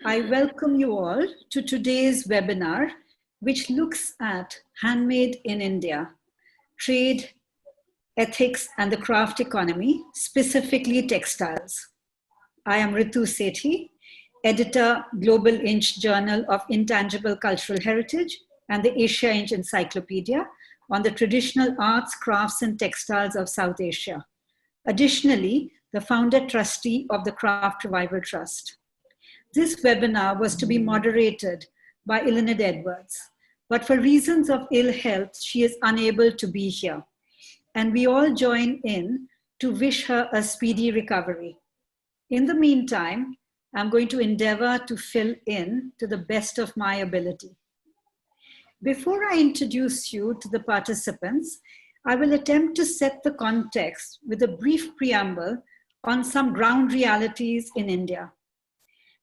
I welcome you all to today's webinar, which looks at handmade in India, trade, ethics, and the craft economy, specifically textiles. I am Ritu Sethi, editor, Global Inch Journal of Intangible Cultural Heritage and the Asia Inch Encyclopedia on the traditional arts, crafts, and textiles of South Asia. Additionally, the founder trustee of the Craft Revival Trust. This webinar was to be moderated by Ilinid Edwards, but for reasons of ill health, she is unable to be here. And we all join in to wish her a speedy recovery. In the meantime, I'm going to endeavor to fill in to the best of my ability. Before I introduce you to the participants, I will attempt to set the context with a brief preamble on some ground realities in India.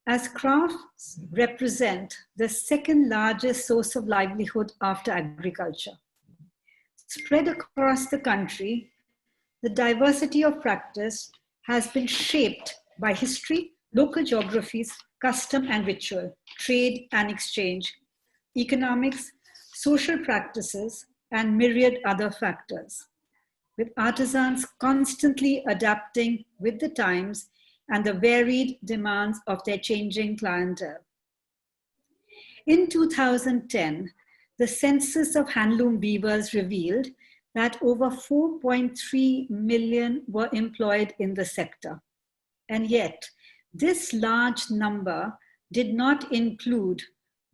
As crafts represent the second largest source of livelihood after agriculture. Spread across the country, the diversity of practice has been shaped by history, local geographies, custom and ritual, trade and exchange, economics, social practices, and myriad other factors, with artisans constantly adapting with the times and the varied demands of their changing clientele. In 2010, the census of handloom weavers revealed that over 4.3 million were employed in the sector. And yet, this large number did not include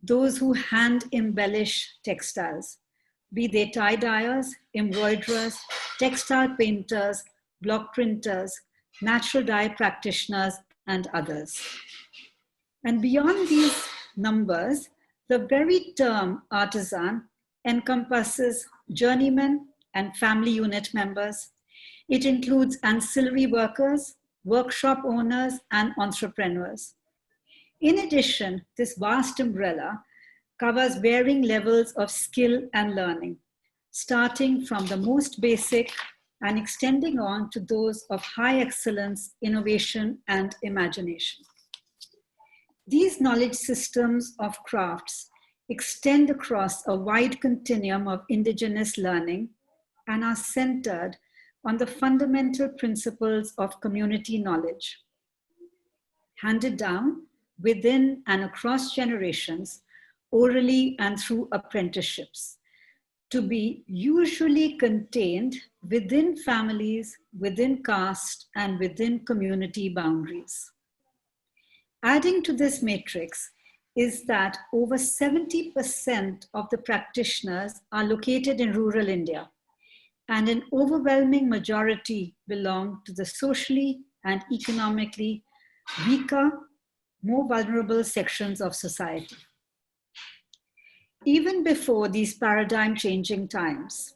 those who hand embellish textiles, be they tie-dyers, embroiderers, textile painters, block printers, natural dye practitioners, and others. And beyond these numbers, the very term artisan encompasses journeymen and family unit members. It includes ancillary workers, workshop owners, and entrepreneurs. In addition, this vast umbrella covers varying levels of skill and learning, starting from the most basic and extending on to those of high excellence, innovation, and imagination. These knowledge systems of crafts extend across a wide continuum of indigenous learning and are centered on the fundamental principles of community knowledge, handed down within and across generations, orally and through apprenticeships, to be usually contained within families, within caste, and within community boundaries. Adding to this matrix is that over 70% of the practitioners are located in rural India, and an overwhelming majority belong to the socially and economically weaker, more vulnerable sections of society. Even before these paradigm-changing times,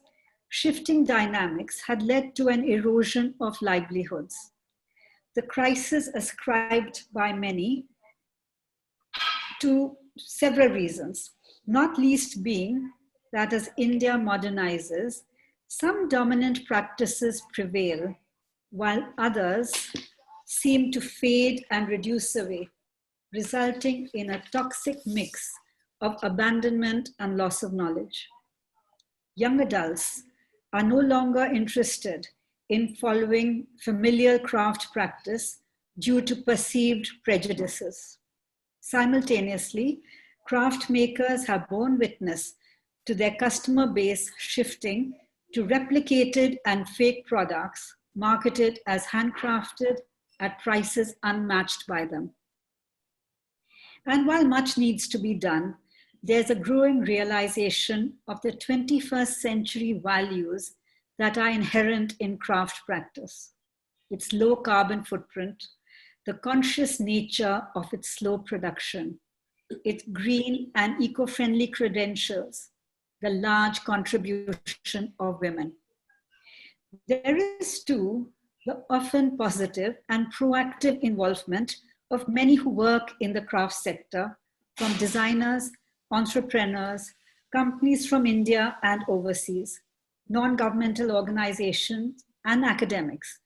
shifting dynamics had led to an erosion of livelihoods. The crisis ascribed by many to several reasons, not least being that as India modernizes, some dominant practices prevail, while others seem to fade and reduce away, resulting in a toxic mix of abandonment and loss of knowledge. Young adults are no longer interested in following familiar craft practice due to perceived prejudices. Simultaneously, craft makers have borne witness to their customer base shifting to replicated and fake products marketed as handcrafted at prices unmatched by them. And while much needs to be done, there's a growing realization of the 21st century values that are inherent in craft practice. Its low carbon footprint, the conscious nature of its slow production, its green and eco-friendly credentials, the large contribution of women. There is too the often positive and proactive involvement of many who work in the craft sector, from designers, entrepreneurs, companies from India and overseas, non-governmental organizations, and academics,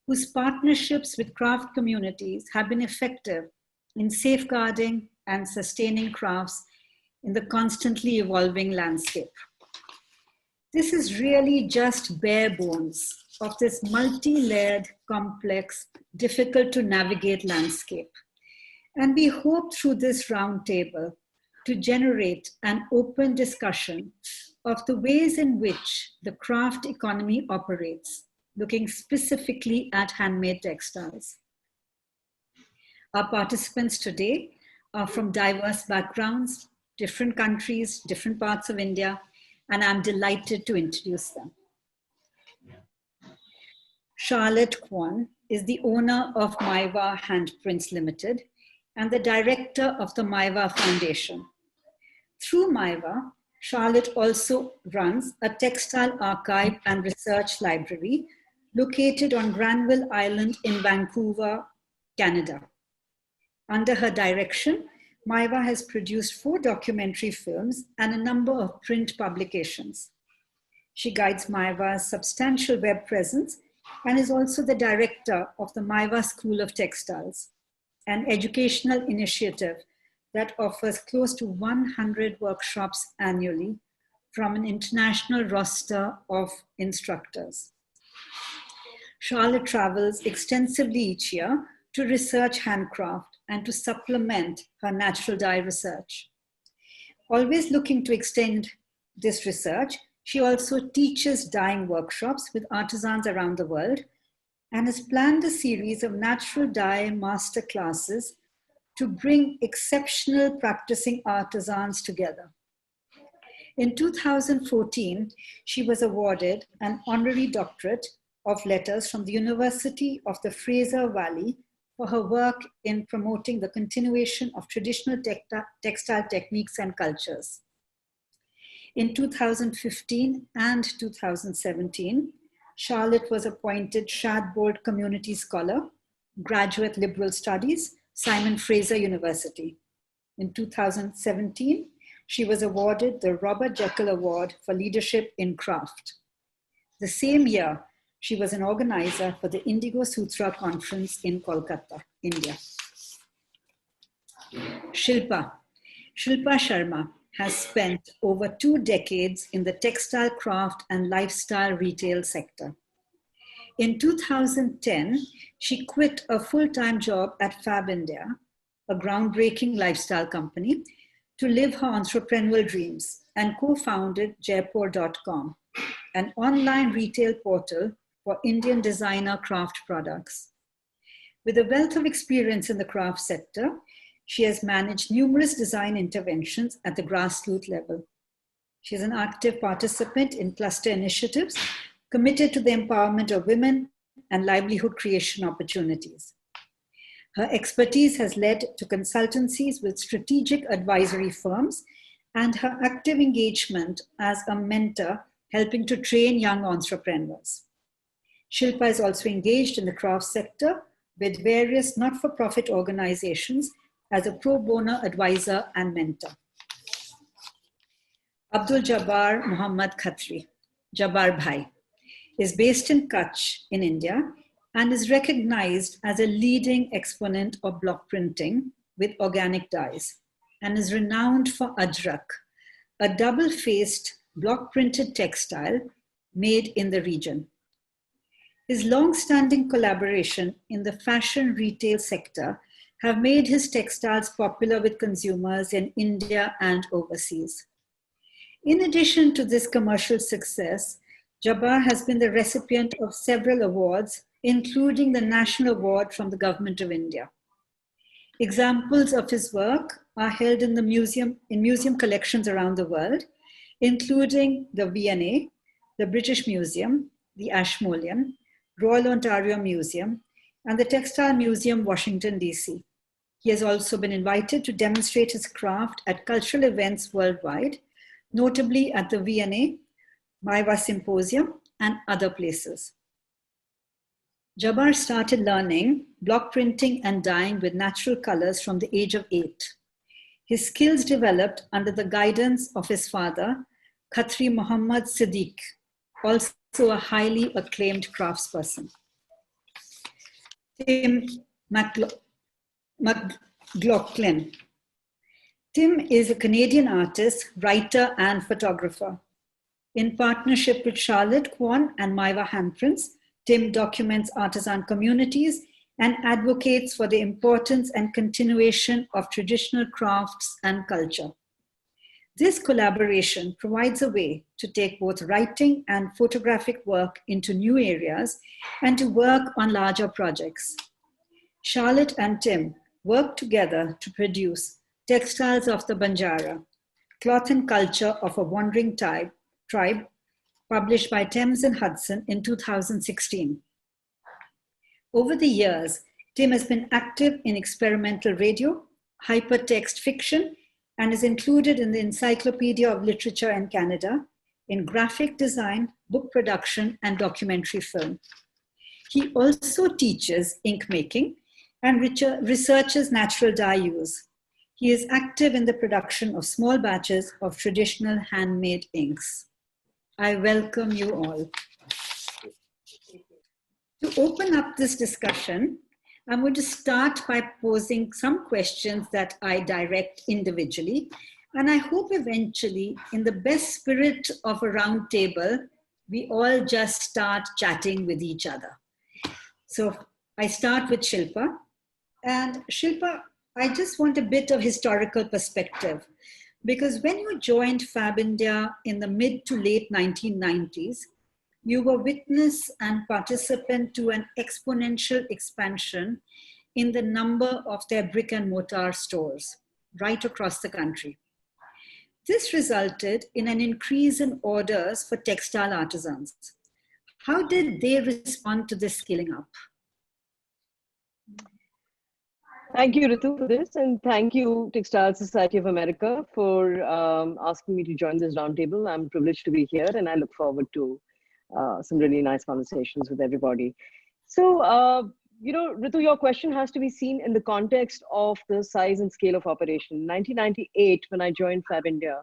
whose partnerships with craft communities have been effective in safeguarding and sustaining crafts in the constantly evolving landscape. This is really just bare bones of this multi-layered, complex, difficult to navigate landscape. And we hope through this roundtable to generate an open discussion of the ways in which the craft economy operates, looking specifically at handmade textiles. Our participants today are from diverse backgrounds, different countries, different parts of India, and I'm delighted to introduce them. Charllotte Kwon is the owner of Maiwa Handprints Limited and the director of the Maiwa Foundation. Through Maiwa, Charllotte also runs a textile archive and research library located on Granville Island in Vancouver, Canada. Under her direction, Maiwa has produced 4 documentary films and a number of print publications. She guides Maiwa's substantial web presence and is also the director of the Maiwa School of Textiles, an educational initiative that offers close to 100 workshops annually from an international roster of instructors. Charllotte travels extensively each year to research handcraft and to supplement her natural dye research. Always looking to extend this research, she also teaches dyeing workshops with artisans around the world and has planned a series of natural dye master classes to bring exceptional practicing artisans together. In 2014, she was awarded an honorary doctorate of letters from the University of the Fraser Valley for her work in promoting the continuation of traditional textile techniques and cultures. In 2015 and 2017, Charllotte was appointed Shadbolt Community Scholar, Graduate Liberal Studies, Simon Fraser University. In 2017, she was awarded the Robert Jekyll Award for Leadership in Craft. The same year, she was an organizer for the Indigo Sutra Conference in Kolkata, India. Shilpa Sharma has spent over 2 decades in the textile craft and lifestyle retail sector. In 2010, she quit a full-time job at Fab India, a groundbreaking lifestyle company, to live her entrepreneurial dreams and co-founded Jaipur.com, an online retail portal for Indian designer craft products. With a wealth of experience in the craft sector, she has managed numerous design interventions at the grassroots level. She is an active participant in cluster initiatives committed to the empowerment of women and livelihood creation opportunities. Her expertise has led to consultancies with strategic advisory firms and her active engagement as a mentor helping to train young entrepreneurs. Shilpa is also engaged in the craft sector with various not-for-profit organizations as a pro bono advisor and mentor. Abduljabbar Mohammad Khatri, Jabbar Bhai, is based in Kutch in India and is recognized as a leading exponent of block printing with organic dyes and is renowned for Ajrak, a double-faced block printed textile made in the region. His long-standing collaboration in the fashion retail sector have made his textiles popular with consumers in India and overseas. In addition to this commercial success, Jabbar has been the recipient of several awards, including the National Award from the Government of India. Examples of his work are held in museum collections around the world, including the Biennial, the British Museum, the Ashmolean, Royal Ontario Museum, and the Textile Museum, Washington, DC. He has also been invited to demonstrate his craft at cultural events worldwide, notably at the Biennial, Maiwa Symposium, and other places. Jabbar started learning block printing and dyeing with natural colors from the age of 8. His skills developed under the guidance of his father, Khatri Mohammad Siddiq, also a highly acclaimed craftsperson. Tim Glocklin. Tim is a Canadian artist, writer, and photographer. In partnership with Charllotte, Kwon, and Maiva handprints, Tim documents artisan communities and advocates for the importance and continuation of traditional crafts and culture. This collaboration provides a way to take both writing and photographic work into new areas and to work on larger projects. Charllotte and Tim work together to produce Textiles of the Banjara, Cloth and Culture of a Wandering Tribe, published by Thames and Hudson in 2016. Over the years, Tim has been active in experimental radio, hypertext fiction, and is included in the Encyclopedia of Literature in Canada, in graphic design, book production, and documentary film. He also teaches ink making and researches natural dye use. He is active in the production of small batches of traditional handmade inks. I welcome you all. To open up this discussion, I'm going to start by posing some questions that I direct individually, and I hope eventually, in the best spirit of a round table, we all just start chatting with each other. So I start with Shilpa. And Shilpa, I just want a bit of historical perspective, because when you joined Fab India in the mid to late 1990s, you were witness and participant to an exponential expansion in the number of their brick and mortar stores right across the country. This resulted in an increase in orders for textile artisans. How did they respond to this scaling up? Thank you, Ritu, for this, and thank you, Textile Society of America, for asking me to join this roundtable. I'm privileged to be here, and I look forward to some really nice conversations with everybody. So, you know, Ritu, your question has to be seen in the context of the size and scale of operation. In 1998, when I joined Fab India,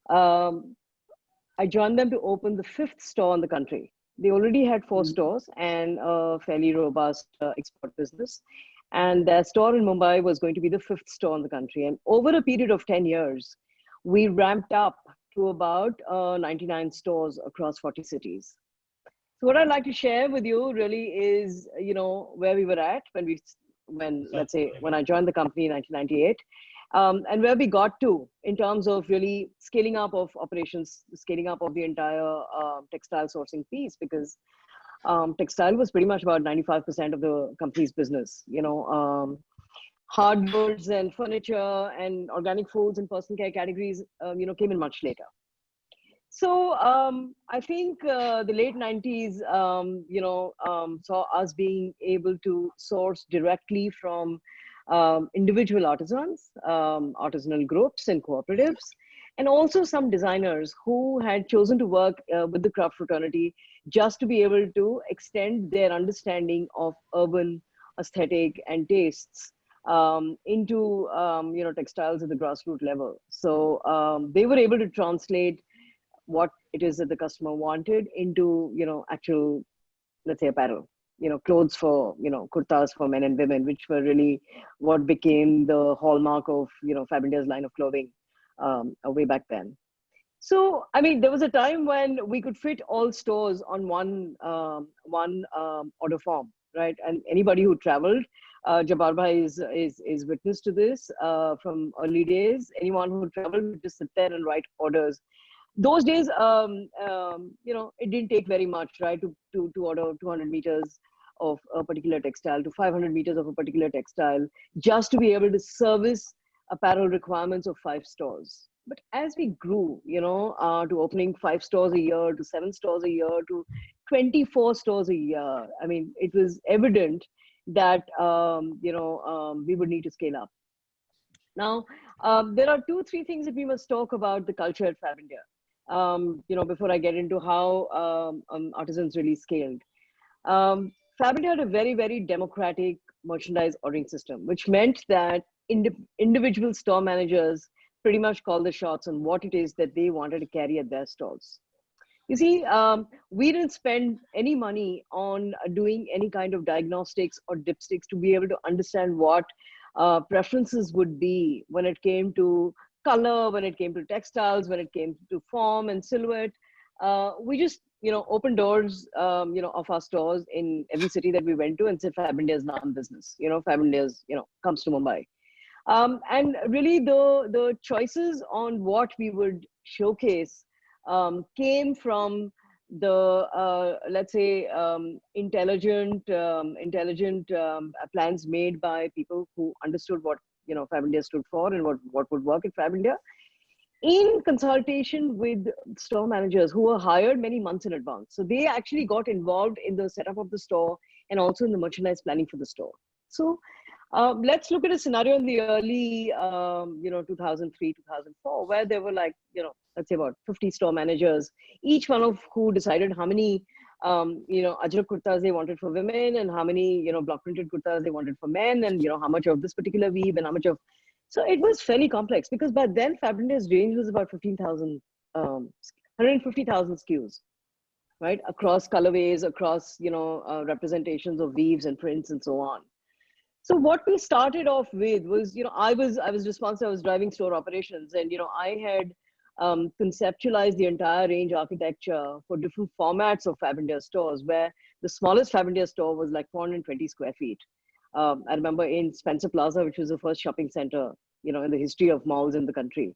I joined them to open the 5th store in the country. They already had 4 stores and a fairly robust export business. And their store in Mumbai was going to be the 5th store in the country. And over a period of 10 years, we ramped up to about 99 stores across 40 cities. So what I'd like to share with you really is, you know, where we were at when I joined the company in 1998, and where we got to in terms of really scaling up of operations, scaling up of the entire textile sourcing piece, because textile was pretty much about 95% of the company's business. You know, hard goods and furniture and organic foods and personal care categories, you know, came in much later. So I think the late 90s, you know, saw us being able to source directly from individual artisans, artisanal groups and cooperatives, and also some designers who had chosen to work with the craft fraternity just to be able to extend their understanding of urban aesthetic and tastes into you know, textiles at the grassroots level. So they were able to translate what it is that the customer wanted into, you know, actual, let's say, apparel, you know, clothes for, you know, kurtas for men and women, which were really what became the hallmark of, you know, Fab India's line of clothing way back then. So, I mean, there was a time when we could fit all stores on one order form, right? And anybody who traveled, Jabbar Bhai is witness to this from early days. Anyone who traveled would just sit there and write orders. Those days, you know, it didn't take very much, right, to order 200 meters of a particular textile to 500 meters of a particular textile, just to be able to service apparel requirements of 5 stores. But as we grew, you know, to opening 5 stores a year, to 7 stores a year, to 24 stores a year, I mean, it was evident that, you know, we would need to scale up. Now, there are 2-3 things that we must talk about the culture at Fab India, you know, before I get into how artisans really scaled. Fab India had a very, very democratic merchandise ordering system, which meant that individual store managers pretty much call the shots on what it is that they wanted to carry at their stalls. You see, we didn't spend any money on doing any kind of diagnostics or dipsticks to be able to understand what preferences would be when it came to color, when it came to textiles, when it came to form and silhouette. We just, opened doors, of our stores in every city that we went to and said, Fab India's now in business. Fab India's, comes to Mumbai. And really the choices on what we would showcase came from the, let's say, intelligent plans made by people who understood what, Fab India stood for and what would work at Fab India, in consultation with store managers who were hired many months in advance. So they actually got involved in the setup of the store and also in the merchandise planning for the store. So let's look at a scenario in the early, 2003, 2004, where there were like, let's say about 50 store managers, each one of who decided how many, ajrak kurtas they wanted for women and how many, block printed kurtas they wanted for men, and, how much of this particular weave and how much of. So it was fairly complex because by then Fab India's range was about 150,000 SKUs, right? Across colorways, across, representations of weaves and prints and so on. So what we started off with was, I was responsible, I was driving store operations, and, I had conceptualized the entire range architecture for different formats of Fab India stores, where the smallest Fab India store was like 420 square feet. I remember in Spencer Plaza, which was the first shopping center, in the history of malls in the country.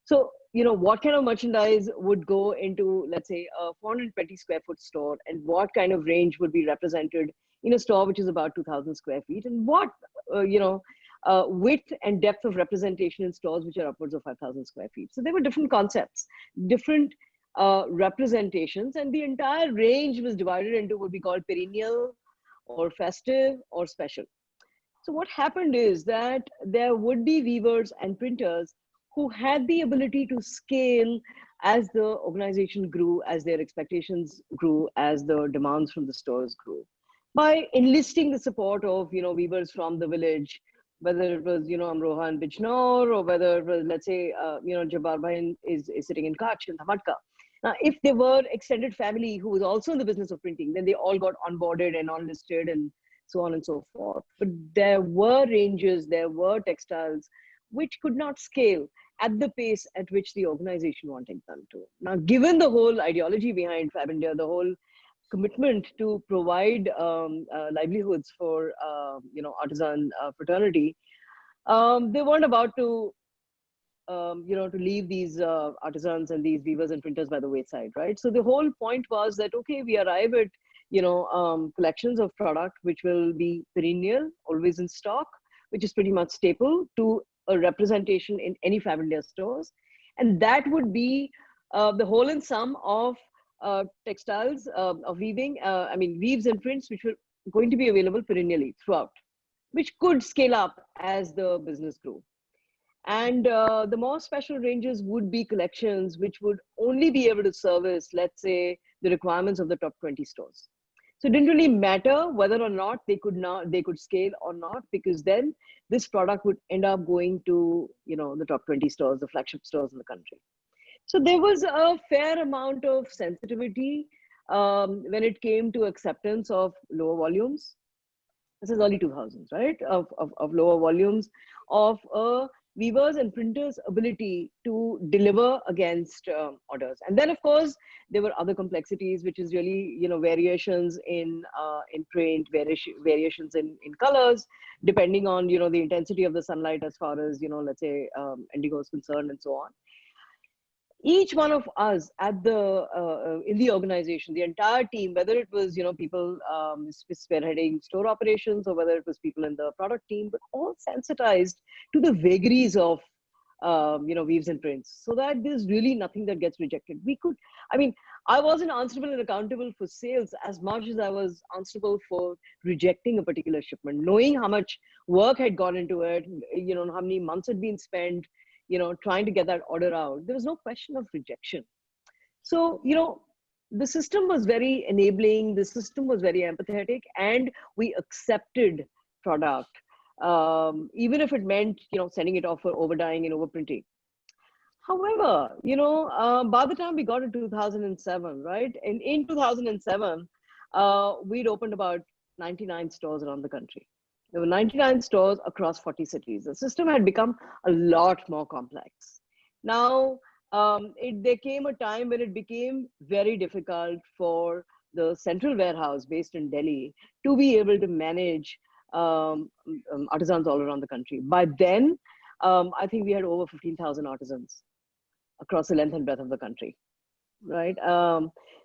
So, what kind of merchandise would go into, let's say, a 420 square foot store, and what kind of range would be represented in a store which is about 2,000 square feet, and what, width and depth of representation in stores which are upwards of 5,000 square feet. So there were different concepts, different representations, and the entire range was divided into what we call perennial or festive or special. So what happened is that there would be weavers and printers who had the ability to scale as the organization grew, as their expectations grew, as the demands from the stores grew, by enlisting the support of, weavers from the village, whether it was, Amroha and Bijnor, or whether it was, let's say, Jabbar Bhai is sitting in Kutch and Dhamatka. Now, if they were extended family who was also in the business of printing, then they all got onboarded and enlisted and so on and so forth. But there were ranges, there were textiles which could not scale at the pace at which the organization wanted them to. Now, given the whole ideology behind Fab India, the whole commitment to provide livelihoods for, artisan fraternity, they weren't about to, to leave these artisans and these weavers and printers by the wayside, right? So the whole point was that, okay, we arrive at, collections of product which will be perennial, always in stock, which is pretty much staple to a representation in any Fab India stores. And that would be the whole and sum of textiles, of weaving, weaves and prints, which were going to be available perennially throughout, which could scale up as the business grew. And the more special ranges would be collections which would only be able to service, let's say, the requirements of the top 20 stores. So it didn't really matter whether or not they could scale or not, because then this product would end up going to, the top 20 stores, the flagship stores in the country. So there was a fair amount of sensitivity when it came to acceptance of lower volumes. This is early 2000s, right? Of lower volumes, of weavers and printers' ability to deliver against orders. And then, of course, there were other complexities, which is really, variations in print, variations in colors, depending on, the intensity of the sunlight as far as, let's say, indigo is concerned and so on. Each one of us at the in the organization, the entire team, whether it was people spearheading store operations or whether it was people in the product team, but all sensitized to the vagaries of weaves and prints, so that there's really nothing that gets rejected. I wasn't answerable and accountable for sales as much as I was answerable for rejecting a particular shipment, knowing how much work had gone into it, how many months had been spent, trying to get that order out. There was no question of rejection. So, the system was very enabling, the system was very empathetic, and we accepted product, even if it meant, sending it off for overdying and overprinting. However, by the time we got to 2007, right? And in 2007, we'd opened about 99 stores around the country. There were 99 stores across 40 cities. The system had become a lot more complex. Now, there came a time when it became very difficult for the central warehouse based in Delhi to be able to manage artisans all around the country. By then, I think we had over 15,000 artisans across the length and breadth of the country, right?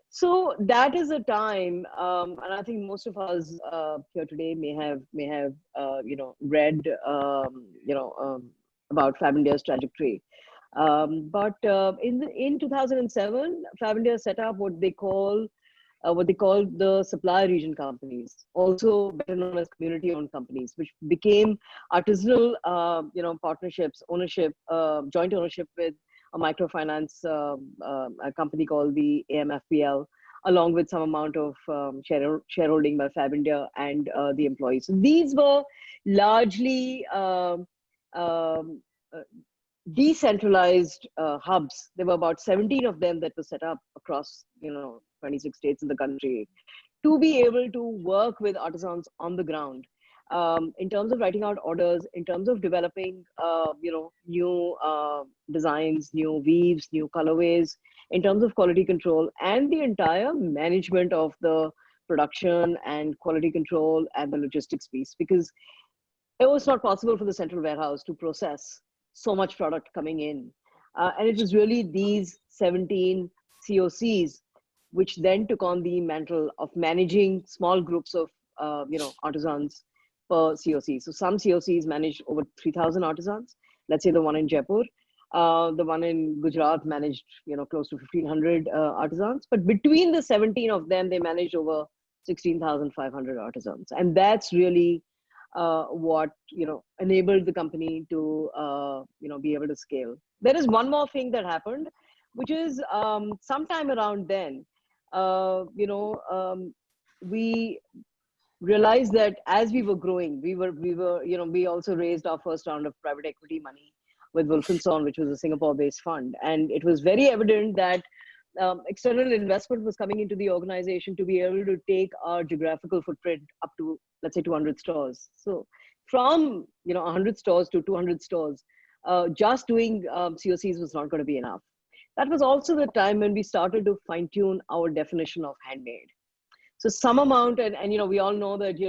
So that is a time, and I think most of us here today may have read about Fab India's trajectory. But in 2007, Fab India set up what they call the supply region companies, also better known as community-owned companies, which became artisanal, partnerships, ownership, joint ownership with a microfinance a company called the AMFPL, along with some amount of shareholding by Fab India and the employees. So these were largely decentralized hubs. There were about 17 of them that were set up across 26 states in the country to be able to work with artisans on the ground in terms of writing out orders, in terms of developing new designs, new weaves, new colorways, in terms of quality control and the entire management of the production and quality control and the logistics piece, because it was not possible for the central warehouse to process so much product coming in. And it was really these 17 COCs which then took on the mantle of managing small groups of artisans per COC. So some COCs managed over 3,000 artisans. Let's say the one in Jaipur, the one in Gujarat managed close to 1,500 artisans. But between the 17 of them, they managed over 16,500 artisans, and that's really what enabled the company to be able to scale. There is one more thing that happened, which is sometime around then, we realized that as we were growing, we also raised our first round of private equity money with Wolfensohn, which was a Singapore-based fund, and it was very evident that external investment was coming into the organization to be able to take our geographical footprint up to, let's say, 200 stores. So from 100 stores to 200 stores, just doing COCs was not going to be enough. That was also the time when we started to fine-tune our definition of handmade. So some amount, and we all know that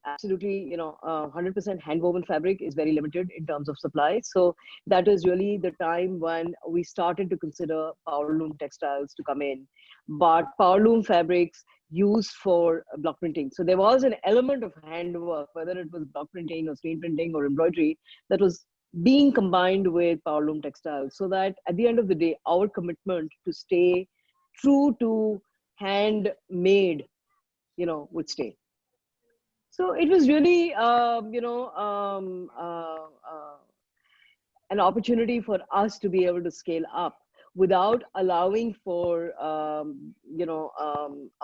absolutely 100% hand-woven fabric is very limited in terms of supply. So that is really the time when we started to consider powerloom textiles to come in, but powerloom fabrics used for block printing. So there was an element of handwork, whether it was block printing or screen printing or embroidery, that was being combined with powerloom textiles, so that at the end of the day, our commitment to stay true to handmade, would stay. So it was really, an opportunity for us to be able to scale up without allowing for, our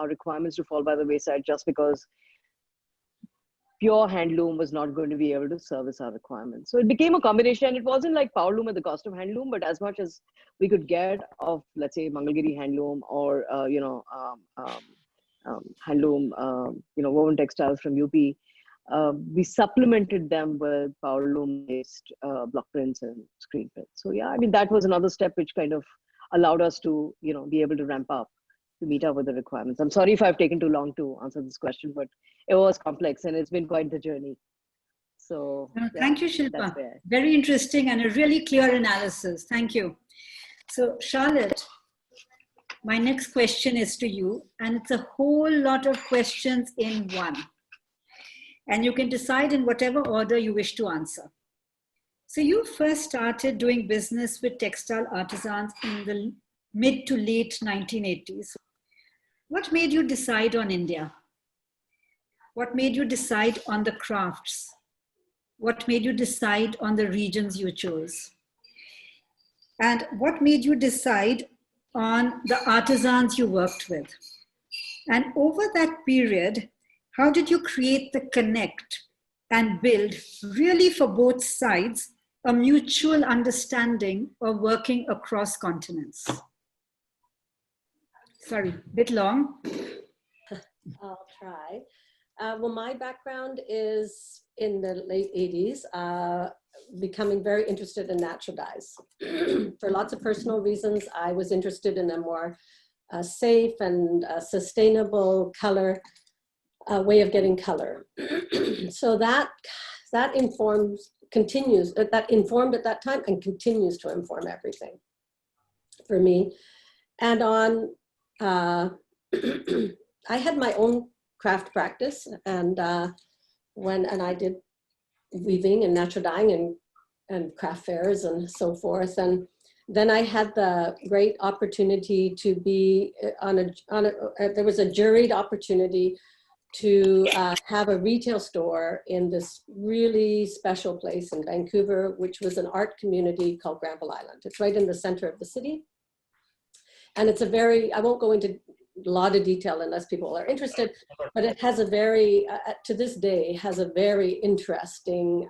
requirements to fall by the wayside just because pure handloom was not going to be able to service our requirements. So it became a combination, and it wasn't like powerloom at the cost of handloom, but as much as we could get of, let's say, Mangalgiri handloom or, handloom, woven textiles from UP, we supplemented them with powerloom-based block prints and screen prints. So yeah, I mean, that was another step which kind of allowed us to, be able to ramp up to meet up with the requirements. I'm sorry if I've taken too long to answer this question, but it was complex and it's been quite the journey. So thank you, Shilpa. Very interesting and a really clear analysis. Thank you. So Charlotte, my next question is to you, and it's a whole lot of questions in one. And you can decide in whatever order you wish to answer. So you first started doing business with textile artisans in the mid to late 1980s. What made you decide on India? What made you decide on the crafts? What made you decide on the regions you chose? And what made you decide on the artisans you worked with? And over that period, how did you create the connect and build, really for both sides, a mutual understanding of working across continents? Sorry, a bit long. I'll try. Well, my background is in the late 80s, becoming very interested in natural dyes. For lots of personal reasons, I was interested in a more safe and sustainable color way of getting color. So that continues, that informed at that time and continues to inform everything for me. And on, I had my own craft practice, and I did weaving and natural dyeing and craft fairs and so forth. And then I had the great opportunity to be there was a juried opportunity to have a retail store in this really special place in Vancouver, which was an art community called Granville Island. It's right in the center of the city. And it's a very, I won't go into a lot of detail unless people are interested, but it has a very, to this day, has a very interesting,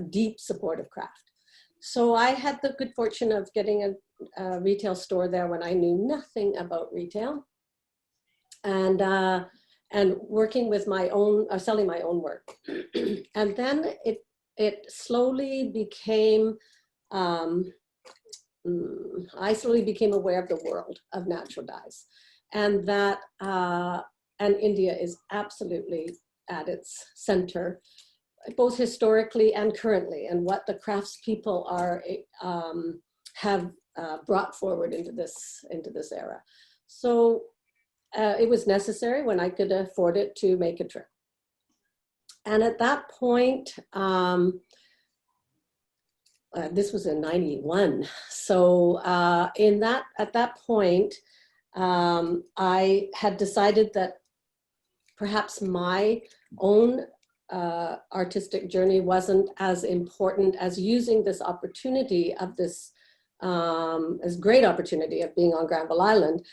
deep support of craft. So I had the good fortune of getting a retail store there when I knew nothing about retail, and working with my own, selling my own work. And then it slowly became, I slowly became aware of the world of natural dyes, and that, and India is absolutely at its center, both historically and currently, and what the craftspeople are, have brought forward into this era. So it was necessary when I could afford it to make a trip. And at that point, this was in '91. So at that point, I had decided that perhaps my own artistic journey wasn't as important as using this opportunity of this great opportunity of being on Granville Island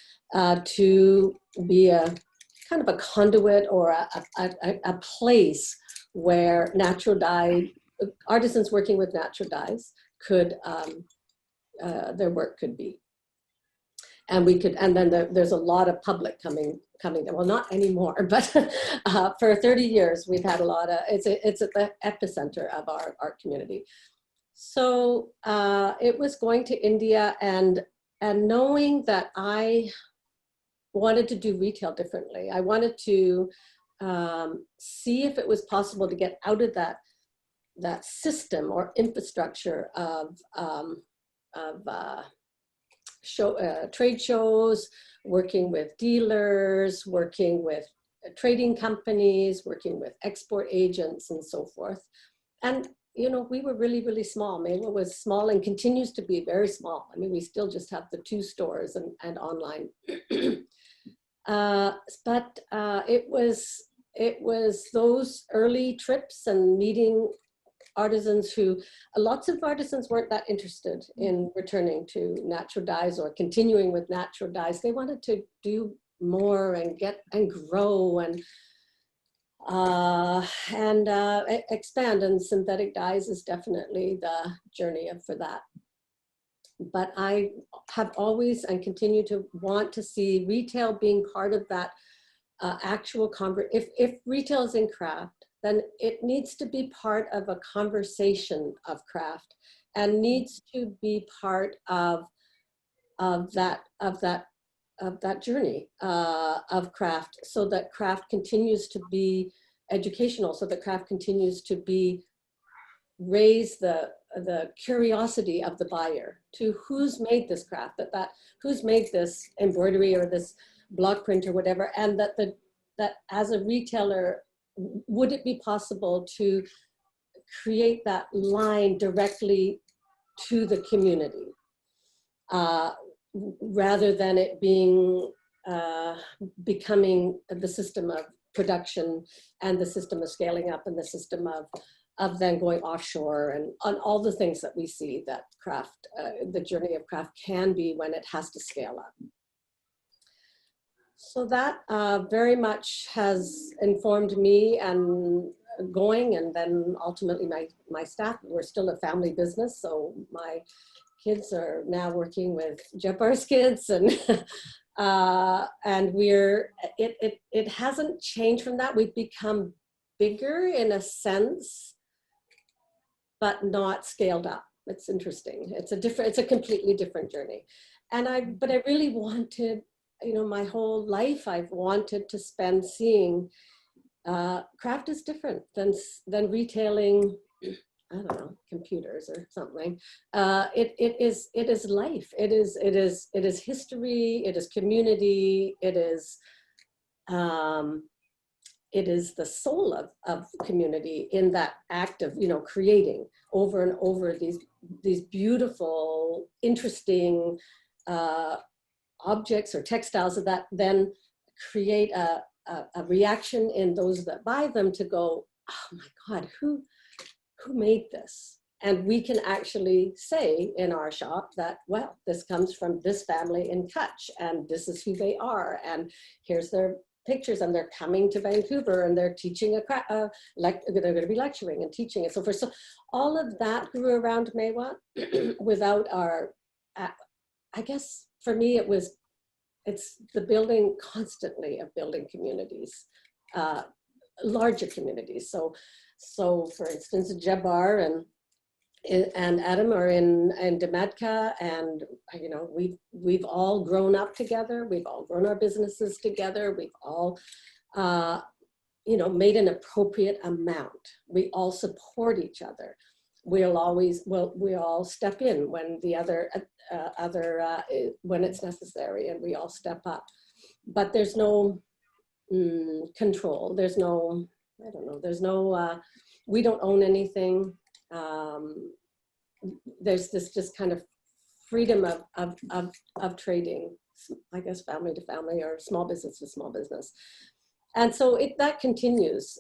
to be a kind of a conduit or a place where natural dye artisans working with natural dyes could their work could be, and we could, and then there's a lot of public coming there. Well, not anymore, but for 30 years we've had a lot of, it's at the epicenter of our art community. So it was going to India and knowing that I wanted to do retail differently. I wanted to see if it was possible to get out of that system or infrastructure of trade shows, working with dealers, working with trading companies, working with export agents and so forth. And, you know, we were really, really small. Mayla was small and continues to be very small. I mean, we still just have the 2 stores and online. But it was those early trips and meeting artisans who, lots of artisans weren't that interested in returning to natural dyes or continuing with natural dyes. They wanted to do more and grow and expand, and synthetic dyes is definitely the journey for that. But I have always and continue to want to see retail being part of that actual if retail is in craft, then it needs to be part of a conversation of craft and needs to be part of that journey of craft, so that craft continues to be educational, so that craft continues to be raise the curiosity of the buyer to who's made this craft, who's made this embroidery or this block print or whatever, and that as a retailer, would it be possible to create that line directly to the community, rather than it being becoming the system of production and the system of scaling up and the system of then going offshore and on all the things that we see that craft, the journey of craft can be when it has to scale up. So that very much has informed me and going, and then ultimately my staff. We're still a family business, so my kids are now working with Jabbar's kids, and And it hasn't changed from that. We've become bigger in a sense, but not scaled up. It's interesting. It's a completely different journey. But I really wanted, my whole life I've wanted to spend seeing craft is different than retailing, I don't know, computers or something. It is life. It is history. It is community. It is the soul of community in that act of creating over and over these beautiful, interesting objects or textiles that then create a reaction in those that buy them to go, oh my God, who made this? And we can actually say in our shop that, well, this comes from this family in Kutch, and this is who they are, and here's their pictures, and they're coming to Vancouver, and they're teaching they're going to be lecturing and teaching and so forth. So all of that grew around Mewa without our, I guess for me it's the building constantly of building communities, larger communities. So for instance, Jabbar and Adam are in Demadka, and we've all grown up together. We've all grown our businesses together. We've all made an appropriate amount. We all support each other. We all step in when the other when it's necessary, and we all step up. But there's no control. There's no, I don't know. There's no. We don't own anything. There's this just kind of freedom of trading, I guess, family to family or small business to small business. And so that continues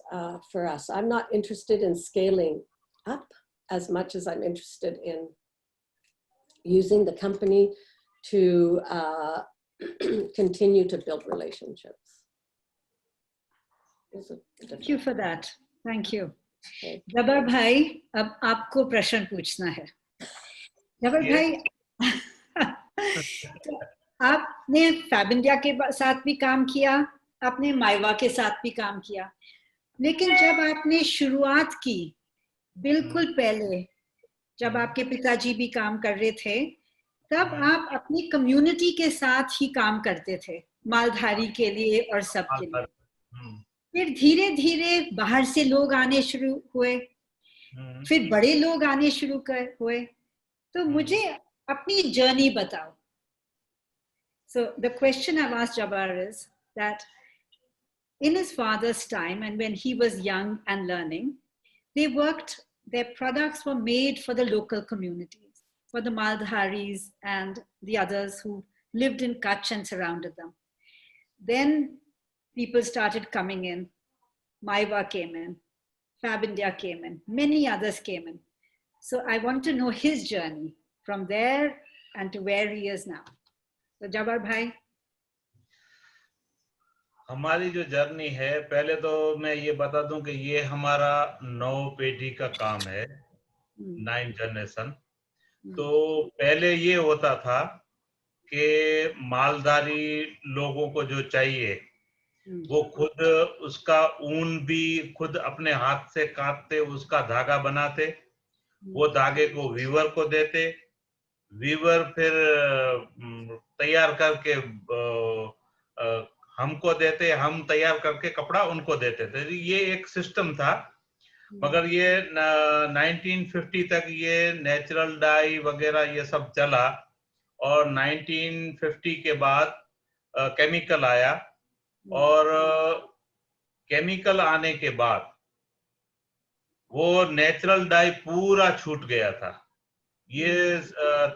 for us. I'm not interested in scaling up as much as I'm interested in using the company to continue to build relationships. Thank you for that. Thank you. जबर भाई, अब आपको प्रश्न पूछना है. जबर भाई, आपने फैब इंडिया के साथ भी काम किया, आपने माइवा के साथ भी काम किया, लेकिन जब आपने शुरुआत की, बिल्कुल पहले जब आपके पिताजी भी काम कर रहे थे, तब आप अपनी कम्युनिटी के साथ ही काम करते थे, मालधारी के लिए और सब के लिए. फिर धीरे धीरे बाहर से लोग आने शुरू हुए, फिर बड़े लोग आने शुरू हुए. तो मुझे अपनी जर्नी बताओ. So the question I've asked Jabbar is that in his father's time and when he was young and learning, their products were made for the local communities, for the Maldharis and the others who lived in Kutch and surrounded them. Then people started coming in. Maiwa came in, Fab India came in, many others came in. So I want to know his journey from there and to where he is now. So Jabbar bhai. हमारी जो journey है, पहले तो मैं ये बता दूं कि ये हमारा 9 पीढ़ी का काम है, 9 जनरेशन. तो पहले ये होता था कि मालधारी लोगों को जो चाहिए वो खुद उसका ऊन भी खुद अपने हाथ से काटते, उसका धागा बनाते, वो धागे को वीवर को देते, वीवर फिर तैयार करके हमको देते, हम तैयार करके कपड़ा उनको देते थे. ये एक सिस्टम था. मगर ये 1950 तक ये नेचुरल डाई वगैरह ये सब चला, और 1950 के बाद केमिकल आया, और केमिकल आने के बाद वो नेचुरल डाई पूरा छूट गया था. ये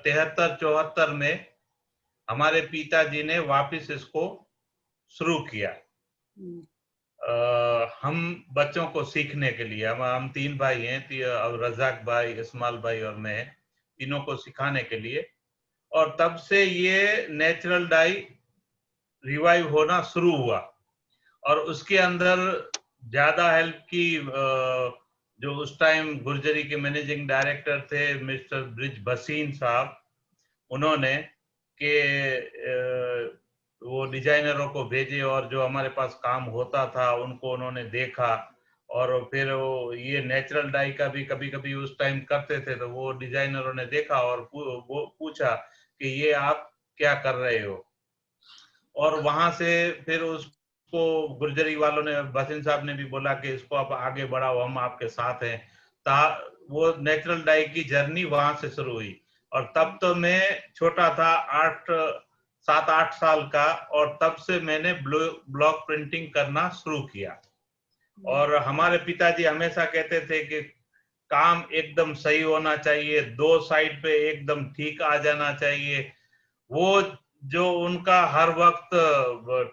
73-74 में हमारे पिताजी ने वापस इसको शुरू किया. हम बच्चों को सीखने के लिए, हम 3 भाई हैं, अब रजाक भाई, इस्माइल भाई और मैं, तीनों को सिखाने के लिए. और तब से ये नेचुरल डाई रिवाइव होना शुरू हुआ. और उसके अंदर ज्यादा हेल्प की जो उस टाइम गुर्जरी के मैनेजिंग डायरेक्टर थे मिस्टर ब्रिज भसीन साहब, उन्होंने कि वो डिजाइनरों को भेजे और जो हमारे पास काम होता था उनको उन्होंने देखा, और फिर वो ये नेचुरल डाई का भी कभी कभी उस टाइम करते थे, तो वो डिजाइनरों ने देखा और वो पूछा कि ये आप क्या कर रहे हो, और वहां से फिर उसको गुर्जरी वालों ने, बसिन साहब ने भी बोला कि इसको आप आगे बढ़ाओ, हम आपके साथ हैं। वो नेचुरल डाई की जर्नी वहां से शुरू हुई, और तब तो मैं छोटा था, 7-8 साल का, और तब से मैंने ब्लॉक प्रिंटिंग करना शुरू किया। और हमारे पिताजी हमेशा कहते थे कि काम एकदम सही होना चाहिए, 2 साइड पे एकदम ठीक आ जाना चाहिए। वो जो उनका हर वक्त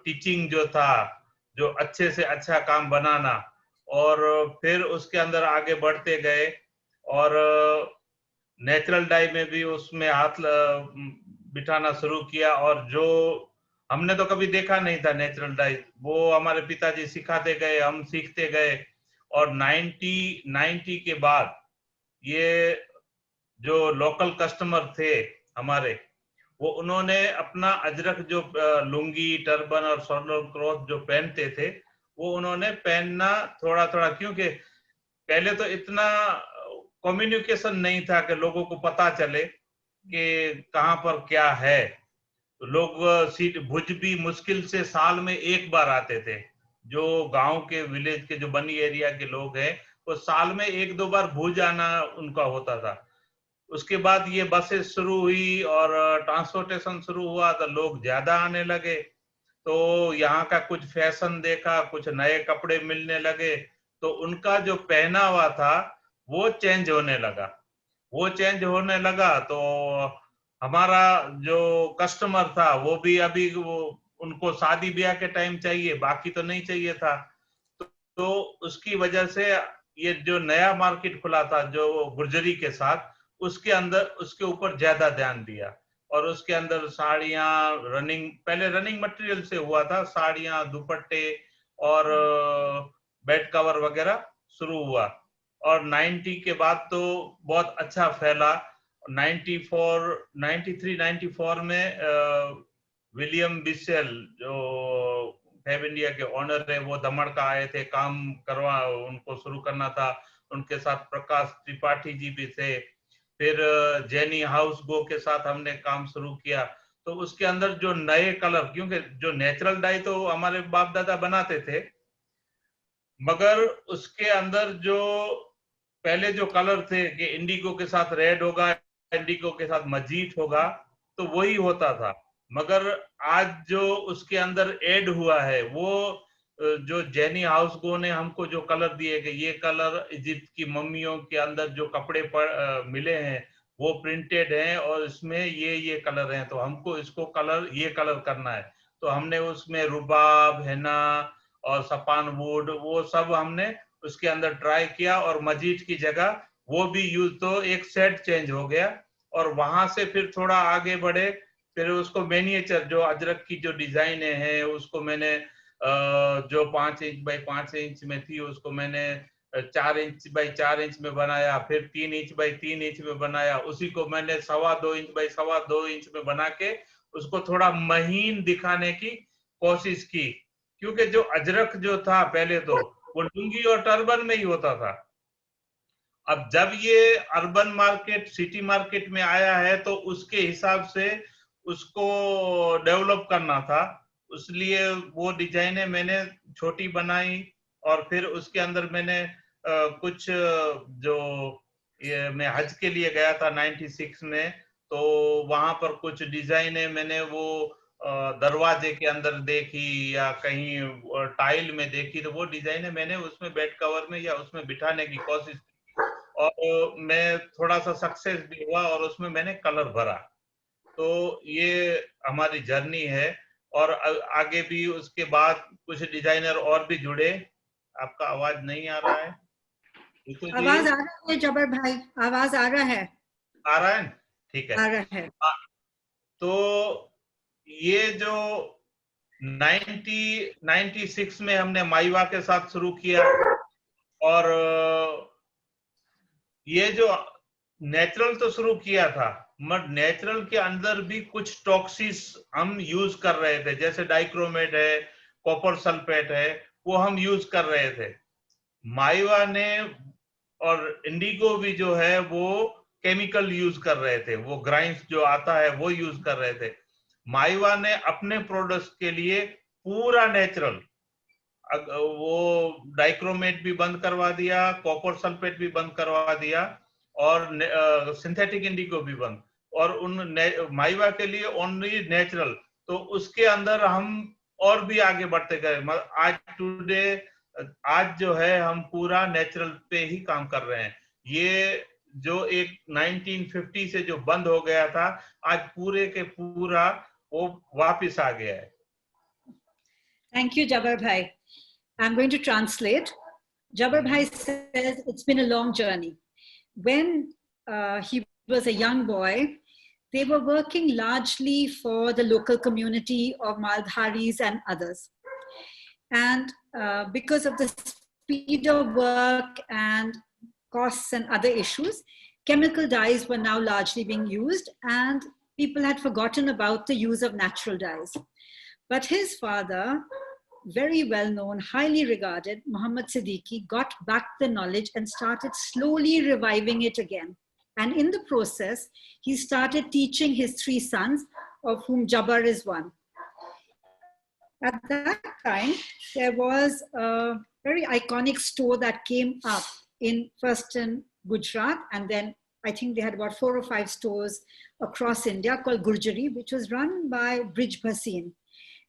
टीचिंग जो था, जो अच्छे से अच्छा काम बनाना, और फिर उसके अंदर आगे बढ़ते गए, और नेचुरल डाई में भी उसमें हाथ बिठाना शुरू किया, और जो हमने तो कभी देखा नहीं था नेचुरल डाई, वो हमारे पिताजी सिखाते गए, हम सीखते गए, और 90 के बाद ये जो लोकल कस्टमर थे हमारे, वो उन्होंने अपना अजरक जो लुंगी, टर्बन और सोलर क्लॉथ जो पहनते थे, वो उन्होंने पहनना थोड़ा थोड़ा, क्योंकि पहले तो इतना कम्युनिकेशन नहीं था कि लोगों को पता चले कि कहाँ पर क्या है। तो लोग भुज भी मुश्किल से साल में एक बार आते थे, जो गांव के विलेज के जो बनी एरिया के लोग हैं, वो साल में 1-2 बार भुज आना उनका होता था। उसके बाद ये बसेस शुरू हुई और ट्रांसपोर्टेशन शुरू हुआ, तो लोग ज्यादा आने लगे, तो यहाँ का कुछ फैशन देखा, कुछ नए कपड़े मिलने लगे, तो उनका जो पहनावा था वो चेंज होने लगा। तो हमारा जो कस्टमर था वो भी, अभी वो उनको शादी ब्याह के टाइम चाहिए, बाकी तो नहीं चाहिए था। तो उसकी वजह से ये जो नया मार्केट खुला था जो गुर्जरी के साथ, उसके अंदर उसके ऊपर ज्यादा ध्यान दिया, और उसके अंदर साड़ियां, पहले रनिंग मटेरियल से हुआ था, साड़ियां, दुपट्टे और बेड कवर वगैरह शुरू हुआ। और 90 के बाद तो बहुत अच्छा फैला। 93-94 में विलियम बिसेल जो फैब इंडिया के ओनर है, वो दमन का आए थे, काम करवा उनको शुरू करना था, उनके साथ प्रकाश त्रिपाठी जी भी थे। फिर जेनी हाउस गो के साथ हमने काम शुरू किया। तो उसके अंदर जो नए कलर, क्योंकि जो नेचुरल डाई तो हमारे बाप दादा बनाते थे, मगर उसके अंदर जो पहले जो कलर थे कि इंडिगो के साथ रेड होगा, इंडिगो के साथ मजीठ होगा, तो वही होता था। मगर आज जो उसके अंदर ऐड हुआ है, वो जो जेनी हाउस गो ने हमको जो कलर दिए कि ये कलर इजिप्ट की मम्मियों के अंदर जो कपड़े मिले हैं वो प्रिंटेड हैं, और इसमें ये कलर हैं, तो हमको इसको कलर, ये कलर करना है। तो हमने उसमें रुबाब, हेना और सपान वुड, वो सब हमने उसके अंदर ट्राई किया, और मजीठ की जगह वो भी यूज, तो एक सेट चेंज हो गया। और वहां से फिर थोड़ा आगे बढ़े, फिर उसको मिनिएचर, जो अजरक की जो डिजाइन है उसको मैंने जो 5 इंच बाई 5 इंच में थी, उसको मैंने 4 इंच बाई 4 इंच में बनाया, फिर 3 इंच बाई 3 इंच में बनाया, उसी को मैंने 2.25 इंच बाई 2.25 इंच में बना के उसको थोड़ा महीन दिखाने की कोशिश की। क्योंकि जो अजरक जो था पहले तो वो लुंगी और टर्बन में ही होता था। अब जब ये अर्बन मार्केट, सिटी मार्केट में आया है, तो उसके हिसाब से उसको डेवलप करना था, इसलिए वो डिजाइने मैंने छोटी बनाई। और फिर उसके अंदर मैंने कुछ जो मैं हज के लिए गया था 96 में, तो वहां पर कुछ डिजाइने मैंने वो दरवाजे के अंदर देखी या कहीं टाइल में देखी, तो वो डिजाइने मैंने उसमें बेड कवर में या उसमें बिठाने की कोशिश की, और मैं थोड़ा सा सक्सेस भी हुआ, और उसमें मैंने कलर भरा। तो ये हमारी जर्नी है, और आगे भी उसके बाद कुछ डिजाइनर और भी जुड़े। आपका आवाज नहीं आ रहा है? आवाज आ रहा है जबर भाई, आवाज आ रहा है? आ रहा है, ठीक है, आ रहा है। तो ये जो 96 में हमने माईवा के साथ शुरू किया, और ये जो नेचुरल तो शुरू किया था, मगर नेचुरल के अंदर भी कुछ टॉक्सिस हम यूज कर रहे थे, जैसे डाइक्रोमेट है, कॉपर सल्फेट है, वो हम यूज कर रहे थे। माइवा ने और इंडिगो भी जो है वो केमिकल यूज कर रहे थे, वो ग्राइंस जो आता है वो यूज कर रहे थे। माइवा ने अपने प्रोडक्ट्स के लिए पूरा नेचुरल, वो डाइक्रोमेट भी बंद करवा दिया, कॉपर सल्फेट भी बंद करवा दिया, और सिंथेटिक इंडिगो भी बंद, और उन माइवा के लिए ओनली नेचुरल। तो उसके अंदर हम और भी आगे बढ़ते गए। आज जो है हम पूरा नेचुरल पे ही काम कर रहे हैं। ये जो एक 1950 से जो बंद हो गया था, आज पूरे के पूरा वो वापस आ गया है। Thank you, Jabbar Bhai. I'm going to translate. Jabbar Bhai says it's been a long journey. When he was a young boy, they were working largely for the local community of Maldharis and others. And because of the speed of work and costs and other issues, chemical dyes were now largely being used, and people had forgotten about the use of natural dyes. But his father, very well known, highly regarded, Mohammad Siddiqui, got back the knowledge and started slowly reviving it again. And in the process, he started teaching his 3 sons, of whom Jabbar is one. At that time, there was a very iconic store that came up first in Gujarat, and then I think they had about 4 or 5 stores across India called Gurjari, which was run by Brij Bhasin.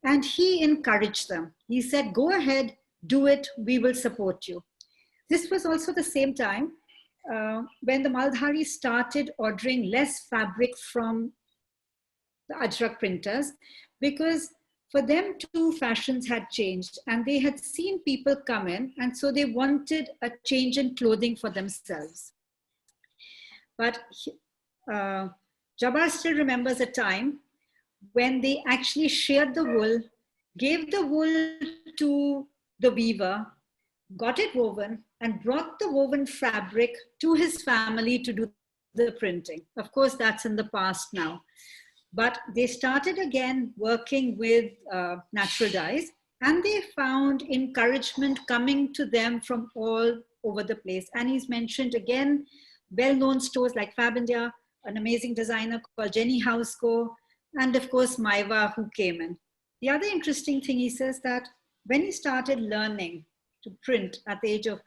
And he encouraged them. He said, go ahead, do it, we will support you. This was also the same time when the Maldharis started ordering less fabric from the Ajrak printers, because for them too, fashions had changed and they had seen people come in, and so they wanted a change in clothing for themselves. But Jabbar still remembers a time when they actually sheared the wool, gave the wool to the weaver, got it woven, and brought the woven fabric to his family to do the printing. Of course, that's in the past now. But they started again working with natural dyes, and they found encouragement coming to them from all over the place. And he's mentioned again, well-known stores like Fab India, an amazing designer called Jenny Housego, and of course, Maiva, who came in. The other interesting thing, he says that when he started learning to print at the age of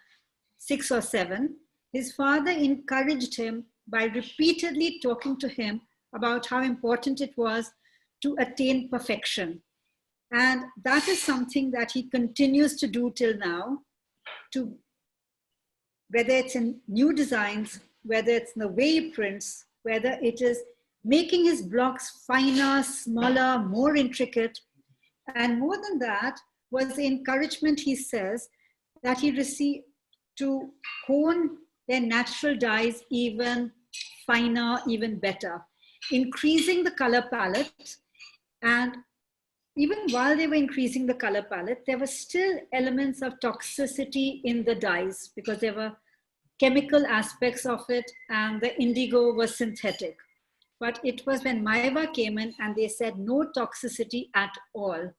6 or 7, his father encouraged him by repeatedly talking to him about how important it was to attain perfection. And that is something that he continues to do till now, to whether it's in new designs, whether it's in the way he prints, whether it is making his blocks finer, smaller, more intricate. And more than that was the encouragement, he says, that he received to hone their natural dyes even finer, even better, increasing the color palette. And even while they were increasing the color palette, there were still elements of toxicity in the dyes because there were chemical aspects of it, and the indigo was synthetic. But it was when Maiva came in and they said no toxicity at all,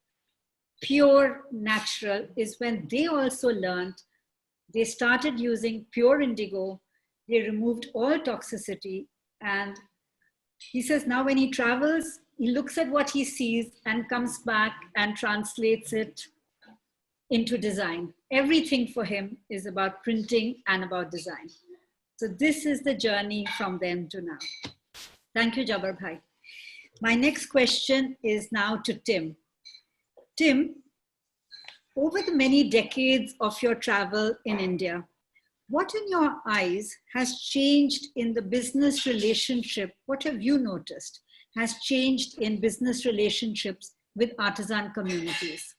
pure natural, is when they also learned. They started using pure indigo. They removed all toxicity. And he says now when he travels, he looks at what he sees and comes back and translates it into design. Everything for him is about printing and about design. So this is the journey from then to now. Thank you, Jabbar Bhai. My next question is now to Tim. Tim, over the many decades of your travel in India, what in your eyes has changed in the business relationship? What have you noticed has changed in business relationships with artisan communities?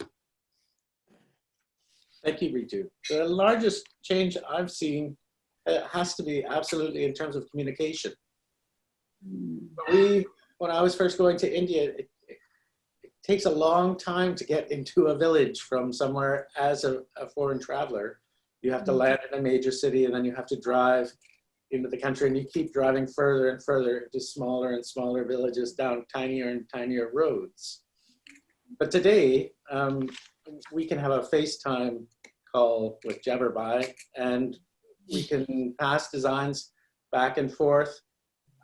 Thank you, Ritu. The largest change I've seen has to be absolutely in terms of communication. When I was first going to India, it takes a long time to get into a village from somewhere as a foreign traveler. You have to land in a major city and then you have to drive into the country, and you keep driving further and further into smaller and smaller villages down tinier and tinier roads. But today, we can have a FaceTime call with Jabbar, and we can pass designs back and forth.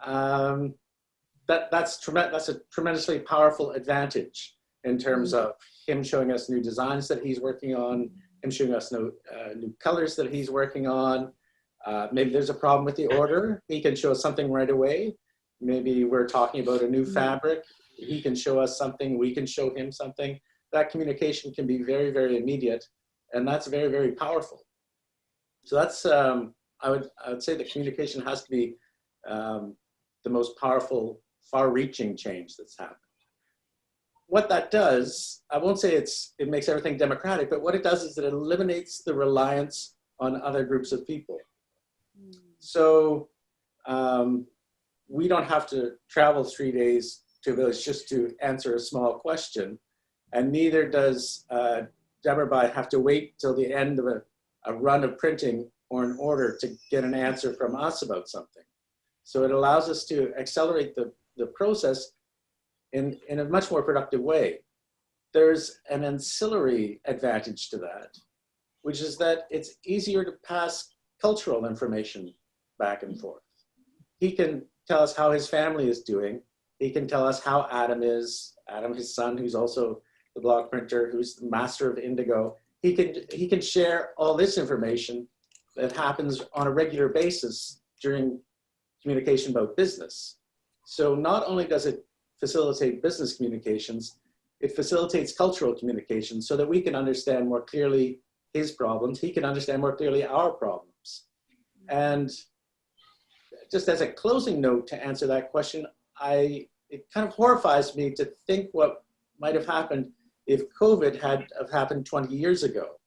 That's a tremendously powerful advantage in terms of him showing us new designs that he's working on, him showing us new colors that he's working on. Maybe there's a problem with the order. He can show us something right away. Maybe we're talking about a new fabric. He can show us something, we can show him something. That communication can be very, very immediate, and that's very, very powerful. So that's, I would say that communication has to be the most powerful, far-reaching change that's happened. What that does, I won't say it makes everything democratic, but what it does is it eliminates the reliance on other groups of people. So we don't have to travel 3 days to a village just to answer a small question, and neither does Jabbar have to wait till the end of a run of printing or an order to get an answer from us about something. So it allows us to accelerate the process in a much more productive way. There's an ancillary advantage to that, which is that it's easier to pass cultural information back and forth. He can tell us how his family is doing. He can tell us how Adam is, Adam, his son, who's also the block printer, who's the master of indigo. He can share all this information that happens on a regular basis during communication about business. So not only does it facilitate business communications, it facilitates cultural communication so that we can understand more clearly his problems, he can understand more clearly our problems. And just as a closing note to answer that question, it kind of horrifies me to think what might have happened if COVID had happened 20 years ago.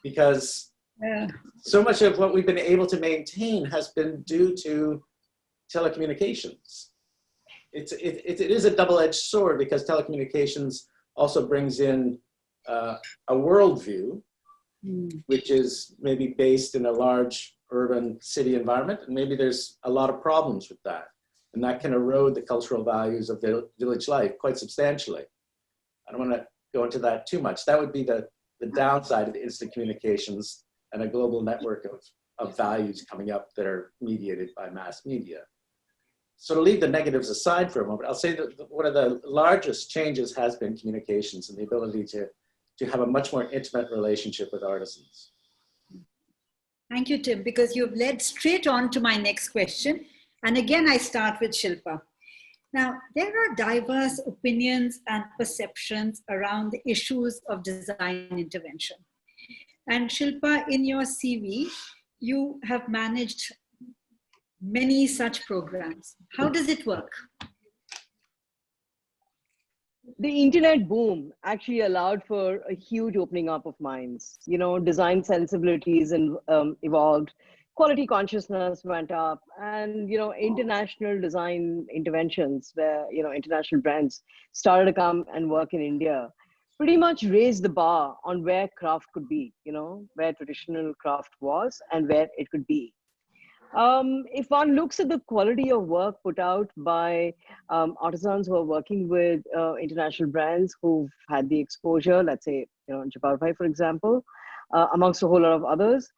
Because so much of what we've been able to maintain has been due to telecommunications. It is a double-edged sword because telecommunications also brings in a worldview, which is maybe based in a large urban city environment, and maybe there's a lot of problems with that. And that can erode the cultural values of village life quite substantially. I don't want to go into that too much. That would be the downside of the instant communications and a global network of values coming up that are mediated by mass media. So to leave the negatives aside for a moment, I'll say that one of the largest changes has been communications and the ability to have a much more intimate relationship with artisans. Thank you, Tim, because you've led straight on to my next question. And again, I start with Shilpa. Now, there are diverse opinions and perceptions around the issues of design intervention. And Shilpa, in your CV, you have managed many such programs. How does it work? The internet boom actually allowed for a huge opening up of minds. You know, design sensibilities and evolved, quality consciousness went up, and you know, international design interventions where international brands started to come and work in India pretty much raised the bar on where craft could be. You know, where traditional craft was and where it could be. If one looks at the quality of work put out by artisans who are working with international brands who've had the exposure, let's say, Jabbar, for example, amongst a whole lot of others,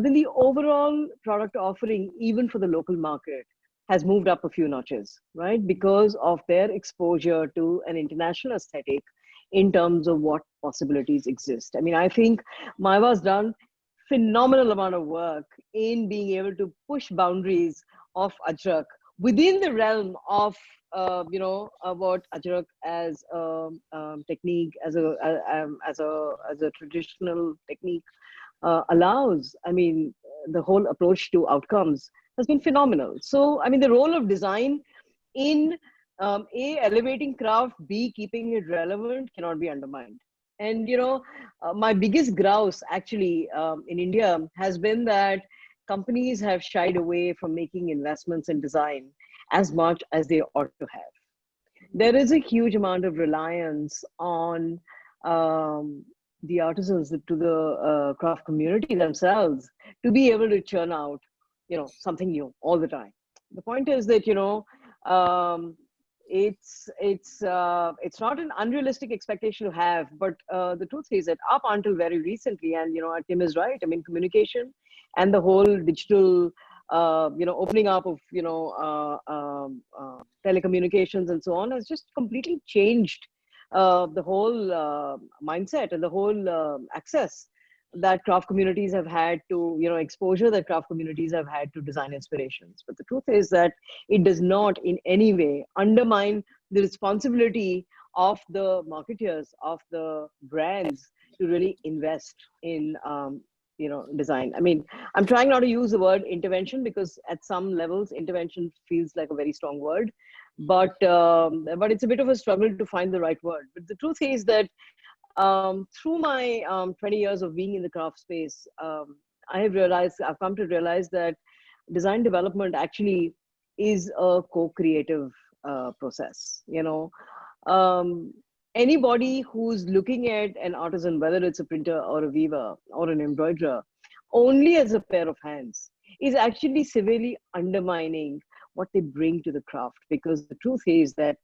then the overall product offering, even for the local market, has moved up a few notches, right? Because of their exposure to an international aesthetic in terms of what possibilities exist. I mean, I think Maiwa's done phenomenal amount of work in being able to push boundaries of Ajrak within the realm of what Ajrak as a technique, as a traditional technique allows. I mean, the whole approach to outcomes has been phenomenal. So, I mean, the role of design in A, elevating craft, B, keeping it relevant cannot be undermined. And, my biggest grouse actually in India has been that companies have shied away from making investments in design as much as they ought to have. There is a huge amount of reliance on the artisans, to the craft community themselves, to be able to churn out something new all the time. The point is that, it's not an unrealistic expectation to have, but the truth is that up until very recently, and Tim is right. I mean, communication and the whole digital, opening up of telecommunications and so on has just completely changed the whole mindset and the whole access that craft communities have had to, exposure that craft communities have had to design inspirations. But the truth is that it does not in any way undermine the responsibility of the marketeers, of the brands, to really invest in, design. I mean, I'm trying not to use the word intervention, because at some levels, intervention feels like a very strong word, but it's a bit of a struggle to find the right word. But the truth is that through my 20 years of being in the craft space, I've come to realize that design development actually is a co-creative process. Anybody who's looking at an artisan, whether it's a printer or a weaver or an embroiderer, only as a pair of hands, is actually severely undermining what they bring to the craft. Because the truth is that,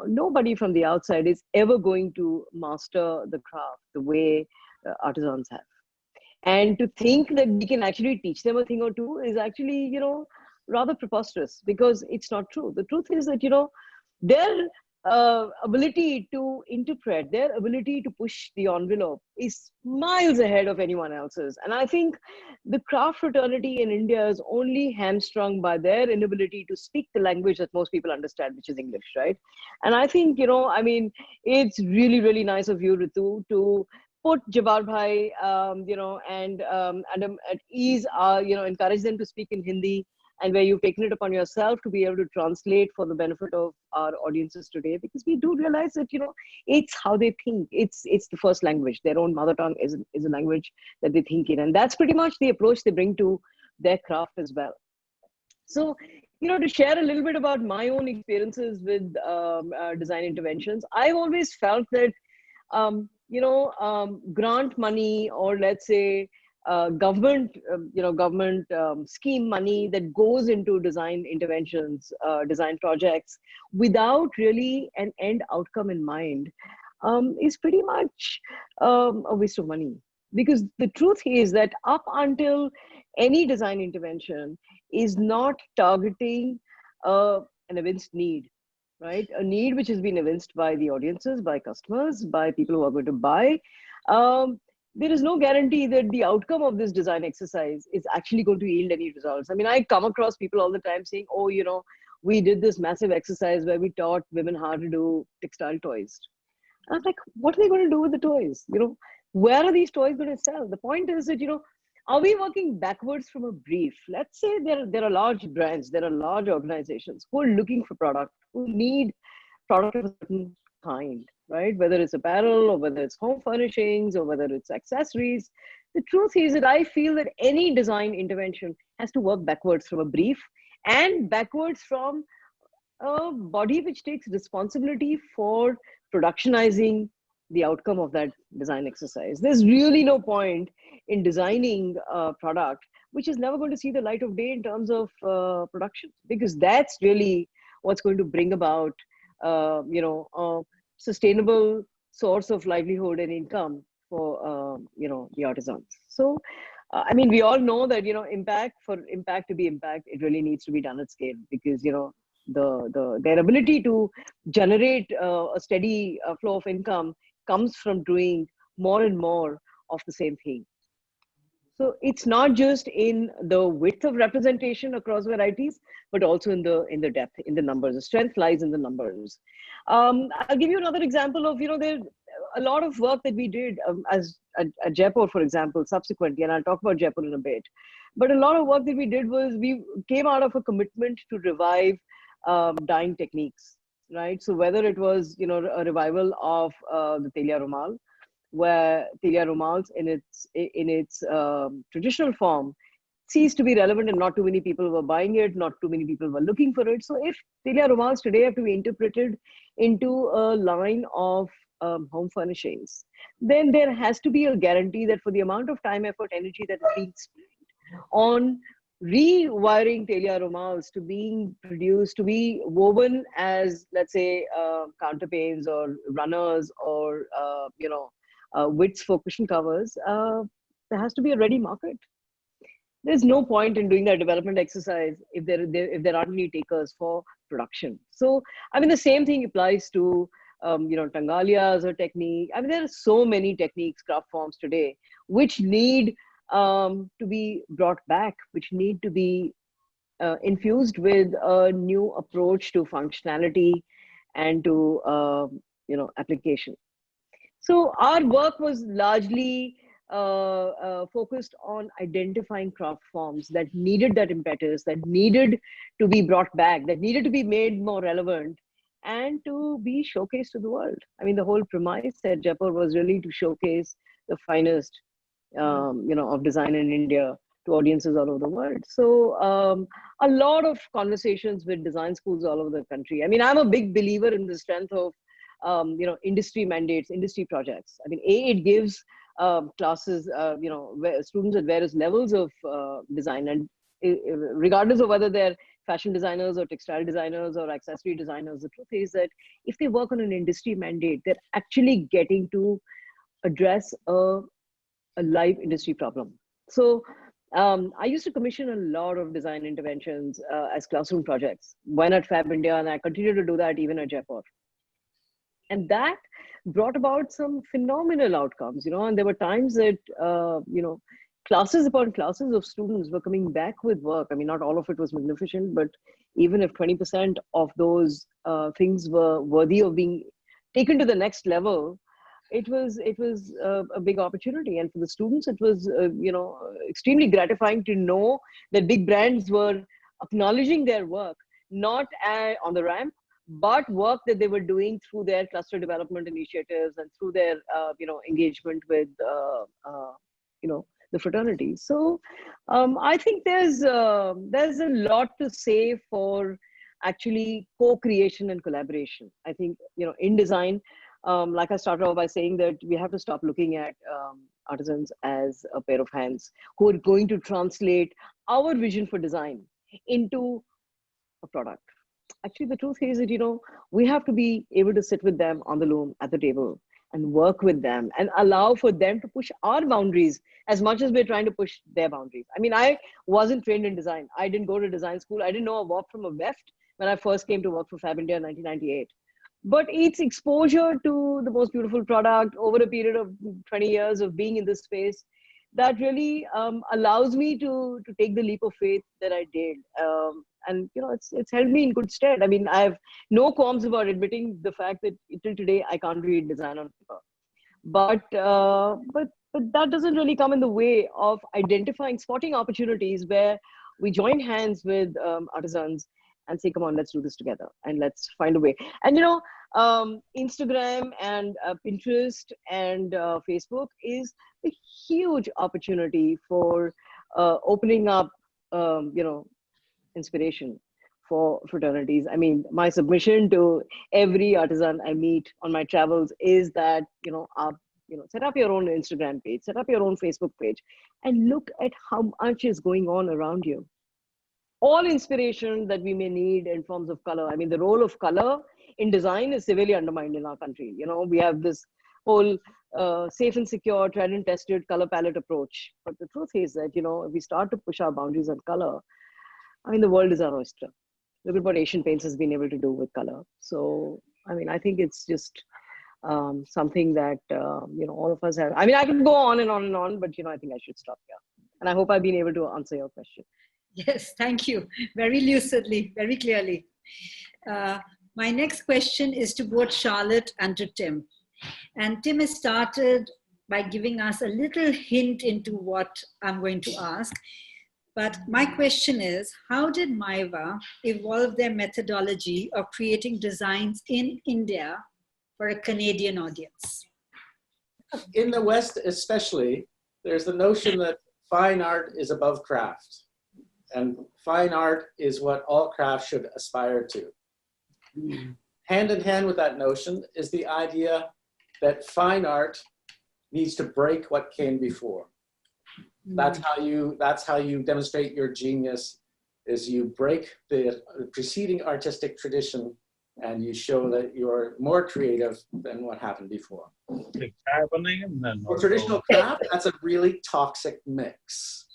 nobody from the outside is ever going to master the craft the way artisans have. And to think that we can actually teach them a thing or two is actually, rather preposterous, because it's not true. The truth is that, their ability to interpret, their ability to push the envelope is miles ahead of anyone else's. And I think the craft fraternity in India is only hamstrung by their inability to speak the language that most people understand, which is English, right? And I think, it's really, really nice of you, Ritu, to put Jabbar Bhai, and at ease, encourage them to speak in Hindi, and where you've taken it upon yourself to be able to translate for the benefit of our audiences today, because we do realize that, it's how they think. It's the first language. Their own mother tongue is a language that they think in. And that's pretty much the approach they bring to their craft as well. So, to share a little bit about my own experiences with design interventions, I've always felt that, grant money, or let's say, government scheme money that goes into design interventions, design projects, without really an end outcome in mind, is pretty much a waste of money. Because the truth is that up until any design intervention is not targeting an evinced need, right? A need which has been evinced by the audiences, by customers, by people who are going to buy. There is no guarantee that the outcome of this design exercise is actually going to yield any results. I mean, I come across people all the time saying, oh, we did this massive exercise where we taught women how to do textile toys. And I'm like, what are they going to do with the toys? Where are these toys going to sell? The point is that, are we working backwards from a brief? Let's say there are large brands, there are large organizations who are looking for product, who need product of a certain kind, right? Whether it's apparel, or whether it's home furnishings, or whether it's accessories. The truth is that I feel that any design intervention has to work backwards from a brief, and backwards from a body which takes responsibility for productionizing the outcome of that design exercise. There's really no point in designing a product which is never going to see the light of day in terms of production, because that's really what's going to bring about sustainable source of livelihood and income for the artisans. So I mean, we all know that impact to be impact, it really needs to be done at scale, because their ability to generate a steady flow of income comes from doing more and more of the same thing. So it's not just in the width of representation across varieties, but also in the depth, in the numbers. The strength lies in the numbers. I'll give you another example of, there's a lot of work that we did as at Jaipur, for example, subsequently, and I'll talk about Jaipur in a bit. But a lot of work that we did was, we came out of a commitment to revive dyeing techniques, right? So whether it was, a revival of the Telia Rumal, where Telia Rumals in its traditional form ceased to be relevant, and not too many people were buying it, not too many people were looking for it. So if Telia Rumals today have to be interpreted into a line of home furnishings, then there has to be a guarantee that for the amount of time, effort, energy that is being spent on rewiring Telia romals to being produced, to be woven as, let's say, counterpanes or runners or, widths for cushion covers, there has to be a ready market. There's no point in doing that development exercise if there aren't any takers for production. So, I mean, the same thing applies to, Tangalia as a technique. I mean, there are so many techniques, craft forms today, which need to be brought back, which need to be infused with a new approach to functionality and to, application. So our work was largely focused on identifying craft forms that needed that impetus, that needed to be brought back, that needed to be made more relevant, and to be showcased to the world. I mean, the whole premise at Jaipur was really to showcase the finest, of design in India to audiences all over the world. So a lot of conversations with design schools all over the country. I mean, I'm a big believer in the strength of, industry mandates, industry projects. I mean, it gives classes, students at various levels of design, and regardless of whether they're fashion designers or textile designers or accessory designers, the truth is that if they work on an industry mandate, they're actually getting to address a live industry problem. So I used to commission a lot of design interventions as classroom projects. Why not Fab India? And I continue to do that even at Jaipur. And that brought about some phenomenal outcomes, and there were times that, classes upon classes of students were coming back with work. I mean, not all of it was magnificent, but even if 20% of those things were worthy of being taken to the next level, it was a big opportunity. And for the students, it was, extremely gratifying to know that big brands were acknowledging their work, not on the ramp, but work that they were doing through their cluster development initiatives and through their, engagement with, the fraternity. So I think there's a lot to say for actually co-creation and collaboration. I think, in design, like I started off by saying that we have to stop looking at artisans as a pair of hands who are going to translate our vision for design into a product. Actually, the truth is that, we have to be able to sit with them on the loom at the table and work with them and allow for them to push our boundaries as much as we're trying to push their boundaries. I mean, I wasn't trained in design. I didn't go to design school. I didn't know a warp from a weft when I first came to work for Fab India in 1998. But it's exposure to the most beautiful product over a period of 20 years of being in this space that really allows me to take the leap of faith that I did. And it's held me in good stead. I mean, I have no qualms about admitting the fact that till today I can't read design on paper. But that doesn't really come in the way of identifying, spotting opportunities where we join hands with artisans and say, come on, let's do this together and let's find a way. And Instagram and Pinterest and Facebook is a huge opportunity for opening up, inspiration for fraternities. I mean, my submission to every artisan I meet on my travels is that, set up your own Instagram page, set up your own Facebook page, and look at how much is going on around you. All inspiration that we may need in forms of color. I mean, the role of color in design is severely undermined in our country. We have this whole safe and secure, tried and tested color palette approach. But the truth is that, if we start to push our boundaries on color, I mean, the world is our oyster. Look at what Asian Paints has been able to do with color. So, I mean, I think it's just something that, all of us have. I mean, I can go on and on and on, but, I think I should stop here. And I hope I've been able to answer your question. Yes, thank you. Very lucidly, very clearly. My next question is to both Charlotte and to Tim. And Tim has started by giving us a little hint into what I'm going to ask. But my question is, how did Maiva evolve their methodology of creating designs in India for a Canadian audience? In the West especially, there's the notion that fine art is above craft. And fine art is what all craft should aspire to. Hand in hand with that notion is the idea that fine art needs to break what came before. That's how you demonstrate your genius, is you break the preceding artistic tradition and you show that you're more creative than what happened before. For traditional craft, that's a really toxic mix,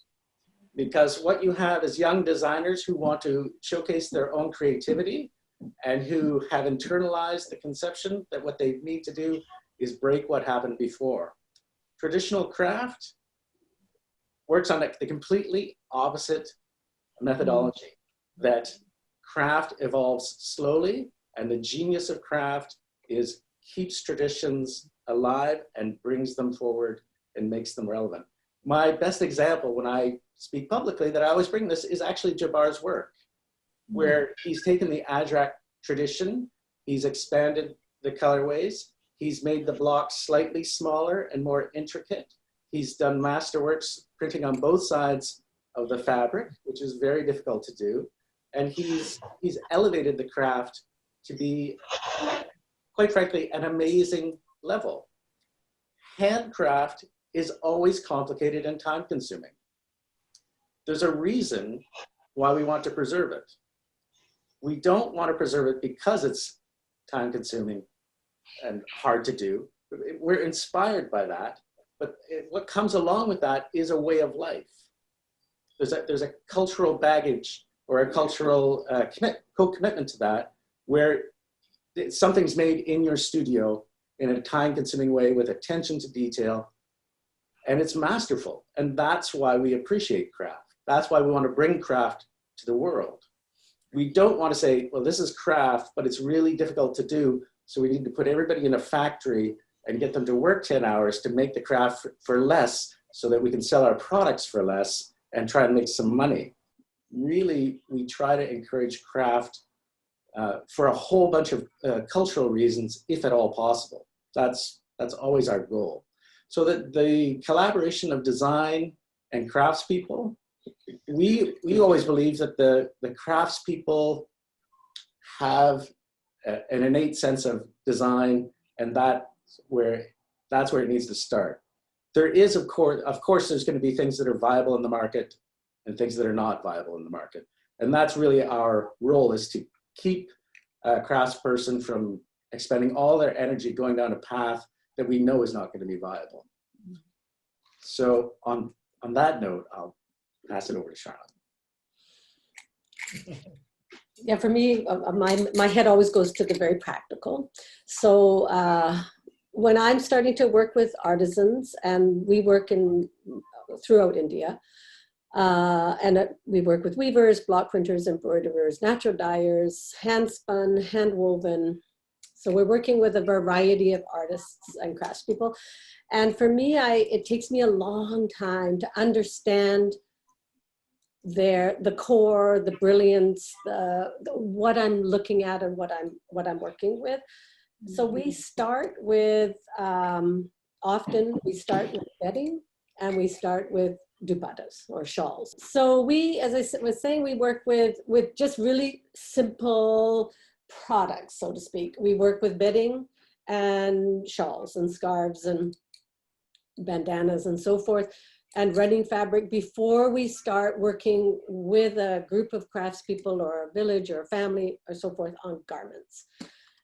because what you have is young designers who want to showcase their own creativity and who have internalized the conception that what they need to do is break what happened before. Traditional craft works on the completely opposite methodology, that craft evolves slowly, and the genius of craft is keeps traditions alive and brings them forward and makes them relevant. My best example when I speak publicly that I always bring this is actually Jabbar's work, where he's taken the Ajrak tradition, he's expanded the colorways, he's made the blocks slightly smaller and more intricate. He's done masterworks printing on both sides of the fabric, which is very difficult to do. And he's elevated the craft to be, quite frankly, an amazing level. Handcraft is always complicated and time consuming. There's a reason why we want to preserve it. We don't want to preserve it because it's time consuming and hard to do. We're inspired by that, but what comes along with that is a way of life. There's a cultural baggage or a cultural co-commitment to that, where something's made in your studio in a time-consuming way with attention to detail, and it's masterful. And that's why we appreciate craft. That's why we want to bring craft to the world. We don't want to say, well, this is craft, but it's really difficult to do, so we need to put everybody in a factory and get them to work 10 hours to make the craft for less so that we can sell our products for less and try and make some money. Really, we try to encourage craft for a whole bunch of cultural reasons, if at all possible. That's always our goal. So that the collaboration of design and craftspeople, we always believe that the craftspeople have an innate sense of design, and that's where it needs to start. There is, of course, there's going to be things that are viable in the market and things that are not viable in the market. And that's really our role, is to keep a craftsperson from expending all their energy going down a path that we know is not going to be viable. So on that note, I'll pass it over to Charlotte. Yeah, for me, my head always goes to the very practical. So when I'm starting to work with artisans, and we work throughout India, and we work with weavers, block printers, embroiderers, natural dyers, hand spun, hand woven. So we're working with a variety of artists and craftspeople. And for me, it takes me a long time to understand the core, the brilliance, what I'm looking at and what I'm working with. So we start with, often we start with bedding, and we start with dupattas or shawls. So we, as I was saying, we work with just really simple products, so to speak. We work with bedding and shawls and scarves and bandanas and so forth, and running fabric before we start working with a group of craftspeople or a village or a family or so forth on garments.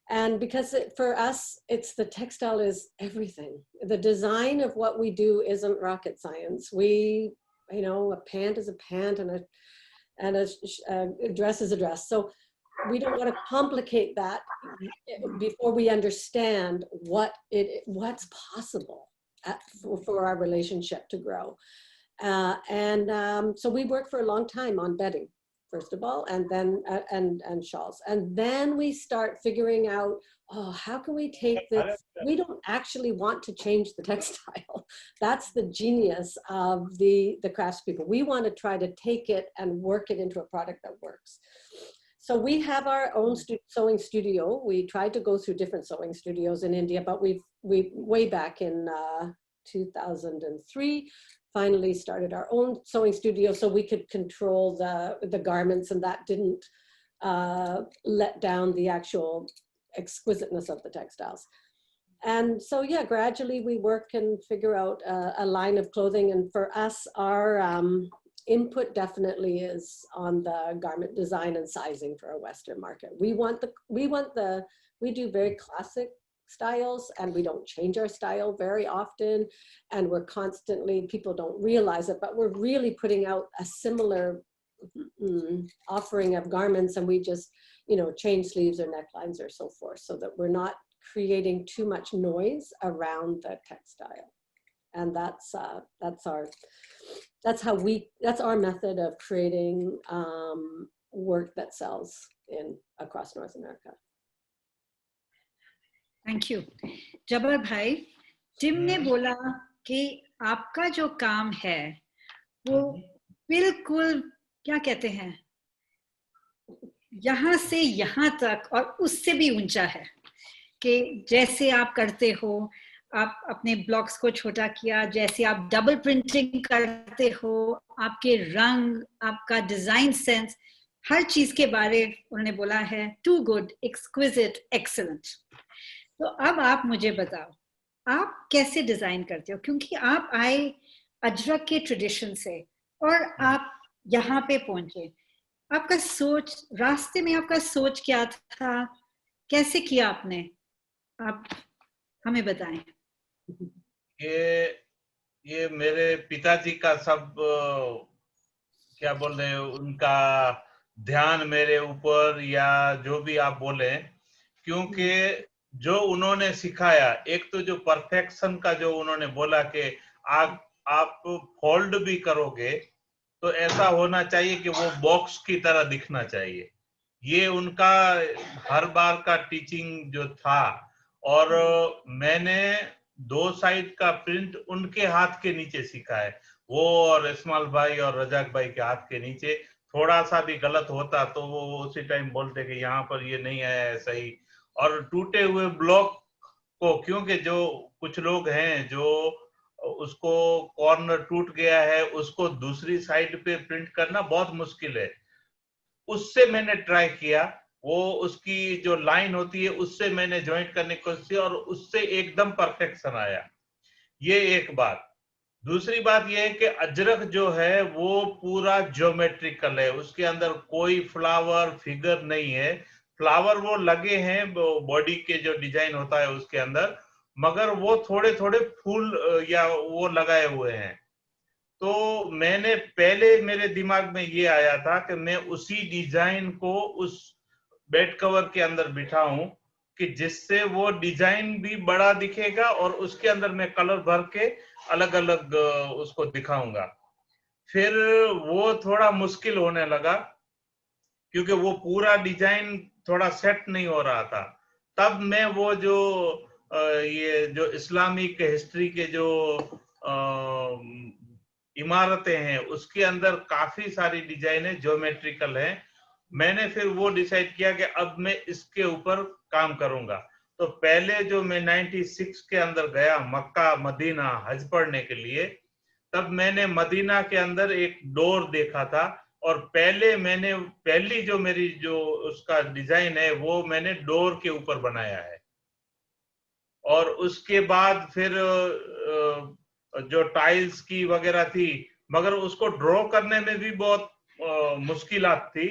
And because for us, the textile is everything. The design of what we do isn't rocket science. A pant is a pant, and a dress is a dress. So we don't want to complicate that before we understand what's possible for our relationship to grow. So we work for a long time on bedding, first of all, and then and shawls. And then we start figuring out, how can we take this? We don't actually want to change the textile. That's the genius of the craftspeople. We want to try to take it and work it into a product that works. So we have our own sewing studio. We tried to go through different sewing studios in India, but we way back in 2003, finally started our own sewing studio so we could control the garments, and that didn't let down the actual exquisiteness of the textiles. And so, yeah, gradually we work and figure out a line of clothing. And for us, our input definitely is on the garment design and sizing for a Western market. We do very classic styles, and we don't change our style very often. And we're constantly, people don't realize it, but we're really putting out a similar offering of garments, and we just, you know, change sleeves or necklines or so forth, so that we're not creating too much noise around the textile. And that's our method of creating work that sells across North America. Thank you. Jabbar भाई, Tim ने बोला कि आपका जो काम है वो बिल्कुल, क्या कहते हैं, यहाँ से यहाँ तक और उससे भी ऊंचा है, कि जैसे आप करते हो, आप अपने ब्लॉक्स को छोटा किया, जैसे आप डबल प्रिंटिंग करते हो, आपके रंग, आपका डिजाइन सेंस, हर चीज के बारे उन्होंने बोला है, टू गुड, एक्सक्विजिट, एक्सीलेंट। तो अब आप मुझे बताओ, आप कैसे डिजाइन करते हो, क्योंकि आप आए अजरक के ट्रेडिशन से और आप यहाँ पे पहुंचे, आपका सोच, रास्ते में आपका सोच क्या था, कैसे किया आपने, आप हमें बताएं। ये मेरे पिताजी का सब क्या बोल रहे हैं, उनका ध्यान मेरे ऊपर, या जो भी आप बोले, क्योंकि जो उन्होंने सिखाया, एक तो जो परफेक्शन का जो उन्होंने बोला कि आप फोल्ड भी करोगे तो ऐसा होना चाहिए कि वो बॉक्स की तरह दिखना चाहिए। ये उनका हर बार का टीचिंग जो था, और मैंने 2 साइड का प्रिंट उनके हाथ के नीचे सीखा है, वो और इस्माइल भाई और रजाक भाई के हाथ के नीचे। थोड़ा सा भी गलत होता तो वो उसी टाइम बोलते कि यहाँ पर ये नहीं आया सही। और टूटे हुए ब्लॉक को, क्योंकि जो कुछ लोग हैं जो उसको कॉर्नर टूट गया है, उसको दूसरी साइड पे प्रिंट करना बहुत मुश्किल है, उससे मैंने ट्राई किया, वो उसकी जो लाइन होती है उससे मैंने ज्वाइंट करने की कोशिश की, और उससे एकदम परफेक्शन आया। ये एक बात। दूसरी बात ये है कि अजरक जो है वो पूरा ज्योमेट्रिकल है, उसके अंदर कोई फ्लावर फिगर नहीं है। फ्लावर वो लगे हैं बॉडी के जो डिजाइन होता है उसके अंदर, मगर वो थोड़े थोड़े फूल या वो लगाए हुए हैं। तो मैंने पहले, मेरे दिमाग में ये आया था कि मैं उसी डिजाइन को उस बेड कवर के अंदर बिठाऊं, कि जिससे वो डिजाइन भी बड़ा दिखेगा और उसके अंदर मैं कलर भर के अलग अलग उसको दिखाऊंगा। फिर वो थोड़ा मुश्किल होने लगा, क्योंकि वो पूरा डिजाइन थोड़ा सेट नहीं हो रहा था। तब मैं वो जो ये जो इस्लामिक हिस्ट्री के जो इमारतें हैं उसके अंदर काफी सारी डिजाइनें ज्योमेट्रिकल हैं, मैंने फिर वो डिसाइड किया कि अब मैं इसके ऊपर काम करूंगा। तो पहले जो मैं 96 के अंदर गया मक्का मदीना हज पढ़ने के लिए, तब मैंने मदीना के अंदर एक डोर देखा था, और पहली जो मेरी जो उसका डिजाइन है वो मैंने डोर के ऊपर बनाया है। और उसके बाद फिर जो टाइल्स की वगैरह थी, मगर उसको ड्रॉ करने में भी बहुत मुश्किलात थी,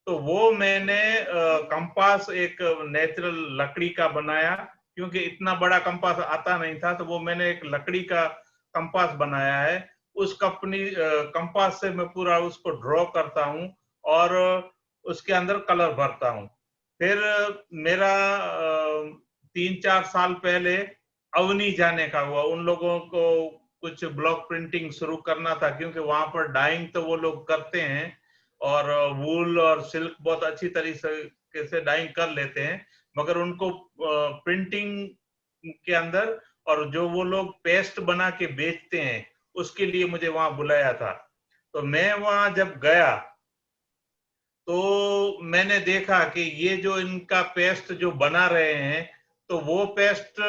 तो वो मैंने कंपास एक नेचुरल लकड़ी का बनाया, क्योंकि इतना बड़ा कंपास आता नहीं था, तो वो मैंने एक लकड़ी का कंपास बनाया है। उस कंपास से मैं पूरा उसको ड्रॉ करता हूँ और उसके अंदर कलर भरता हूँ। फिर मेरा 3-4 साल पहले अवनी जाने का हुआ, उन लोगों को कुछ ब्लॉक प्रिंटिंग शुरू करना था, क्योंकि वहां पर डाइंग तो वो लोग करते हैं और वूल और सिल्क बहुत अच्छी तरीके से डाइंग कर लेते हैं, मगर उनको प्रिंटिंग के अंदर और जो वो लोग पेस्ट बना के बेचते हैं उसके लिए मुझे वहां बुलाया था। तो मैं वहां जब गया तो मैंने देखा कि ये जो इनका पेस्ट जो बना रहे हैं, तो वो पेस्ट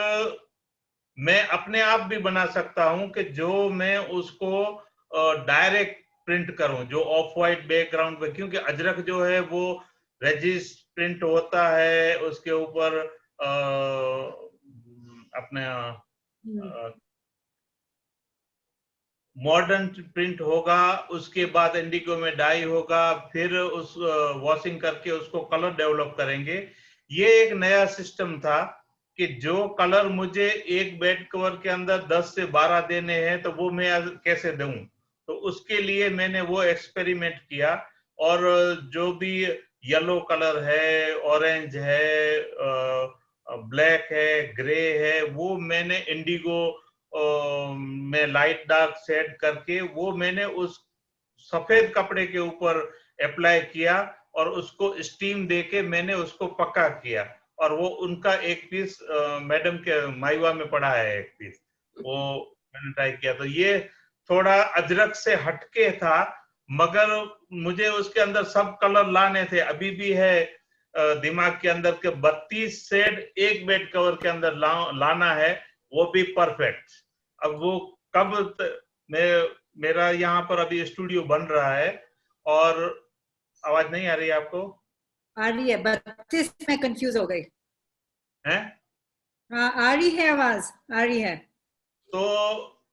मैं अपने आप भी बना सकता हूं, कि जो मैं उसको डायरेक्ट प्रिंट करूं, जो ऑफ वाइट बैकग्राउंड पे, क्योंकि अजरक जो है वो रेजिस्ट प्रिंट होता है, उसके ऊपर अपने मॉडर्न प्रिंट होगा, उसके बाद इंडिगो में डाई होगा, फिर उस वॉशिंग करके उसको कलर डेवलप करेंगे। ये एक नया सिस्टम था कि जो कलर मुझे एक बेड कवर के अंदर 10 से 12 देने हैं तो वो मैं कैसे दूं। तो उसके लिए मैंने वो एक्सपेरिमेंट किया और जो भी येलो कलर है, ऑरेंज है, ब्लैक है, ग्रे है, वो मैंने इंडिगो में लाइट डार्क शेड करके वो मैंने उस सफेद कपड़े के ऊपर अप्लाई किया और उसको स्टीम देके मैंने उसको पक्का किया और वो उनका एक पीस मैडम के माइवा में पड़ा है, एक पीस वो मैंने ट्राई किया। तो ये थोड़ा अजरक से हटके था, मगर मुझे उसके अंदर सब कलर लाने थे। अभी भी है दिमाग के अंदर के 32 शेड एक बेड कवर के अंदर लाना है, वो भी परफेक्ट। अब वो कब मेरा यहाँ पर अभी स्टूडियो बन रहा है और आवाज नहीं आ रही है आपको? आ रही है, 32 में कंफ्यूज हो गई हैं? हाँ आ रही है, आवाज आ रही है। तो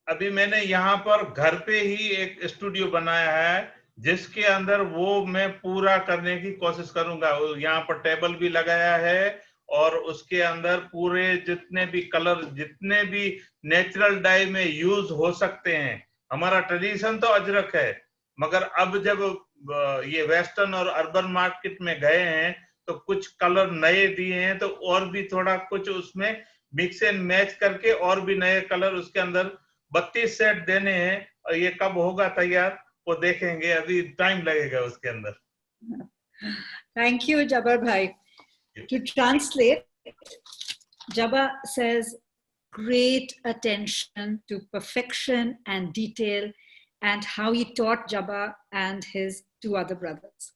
अभी मैंने यहाँ पर घर पे ही एक स्टूडियो बनाया है जिसके अंदर वो मैं पूरा करने की कोशिश करूंगा। यहाँ पर टेबल भी लगाया है और उसके अंदर पूरे जितने भी कलर, जितने भी नेचुरल डाई में यूज हो सकते हैं। हमारा ट्रेडिशन तो अजरक है, मगर अब जब ये वेस्टर्न और अर्बन मार्केट में गए हैं तो कुछ कलर नए दिए हैं, तो और भी थोड़ा कुछ उसमें मिक्स एंड मैच करके और भी नए कलर उसके अंदर 32 सेट देने हैं। और ये कब होगा तैयार वो देखेंगे, अभी टाइम लगेगा उसके अंदर। Thank you, Jabbar bhai. To translate, Jabbar says, great attention to perfection and detail, and how he taught Jabbar and his two other brothers.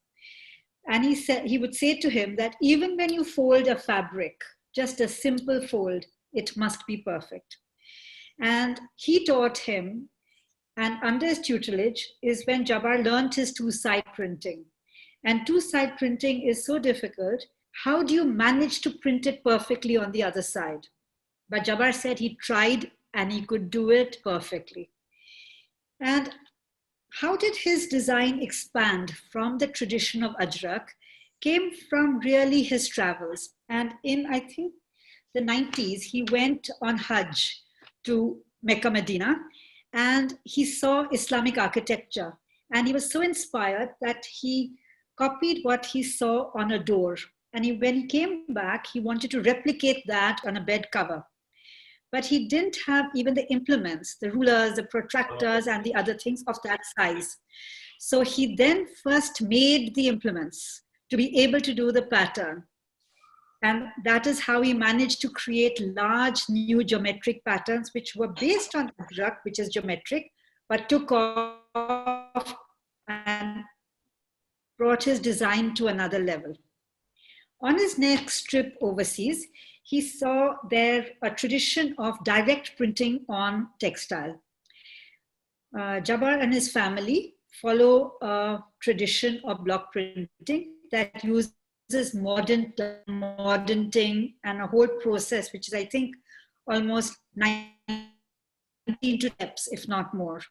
And he would say to him that even when you fold a fabric, just a simple fold, it must be perfect. And he taught him, and under his tutelage is when Jabbar learned his two-side printing. And two-side printing is so difficult. How do you manage to print it perfectly on the other side? But Jabbar said he tried and he could do it perfectly. And how did his design expand from the tradition of Ajrak? Came from really his travels. And in, I think, the 90s, he went on Hajj to Mecca, Medina, and he saw Islamic architecture. And he was so inspired that he copied what he saw on a door. And when he came back, he wanted to replicate that on a bed cover. But he didn't have even the implements, the rulers, the protractors, and the other things of that size. So he then first made the implements to be able to do the pattern. And that is how he managed to create large new geometric patterns, which were based on Ajrak, which is geometric, but took off and brought his design to another level. On his next trip overseas, he saw there a tradition of direct printing on textile. Jabbar and his family follow a tradition of block printing that uses modern thing and a whole process, which is, I think, almost 19 steps, if not more.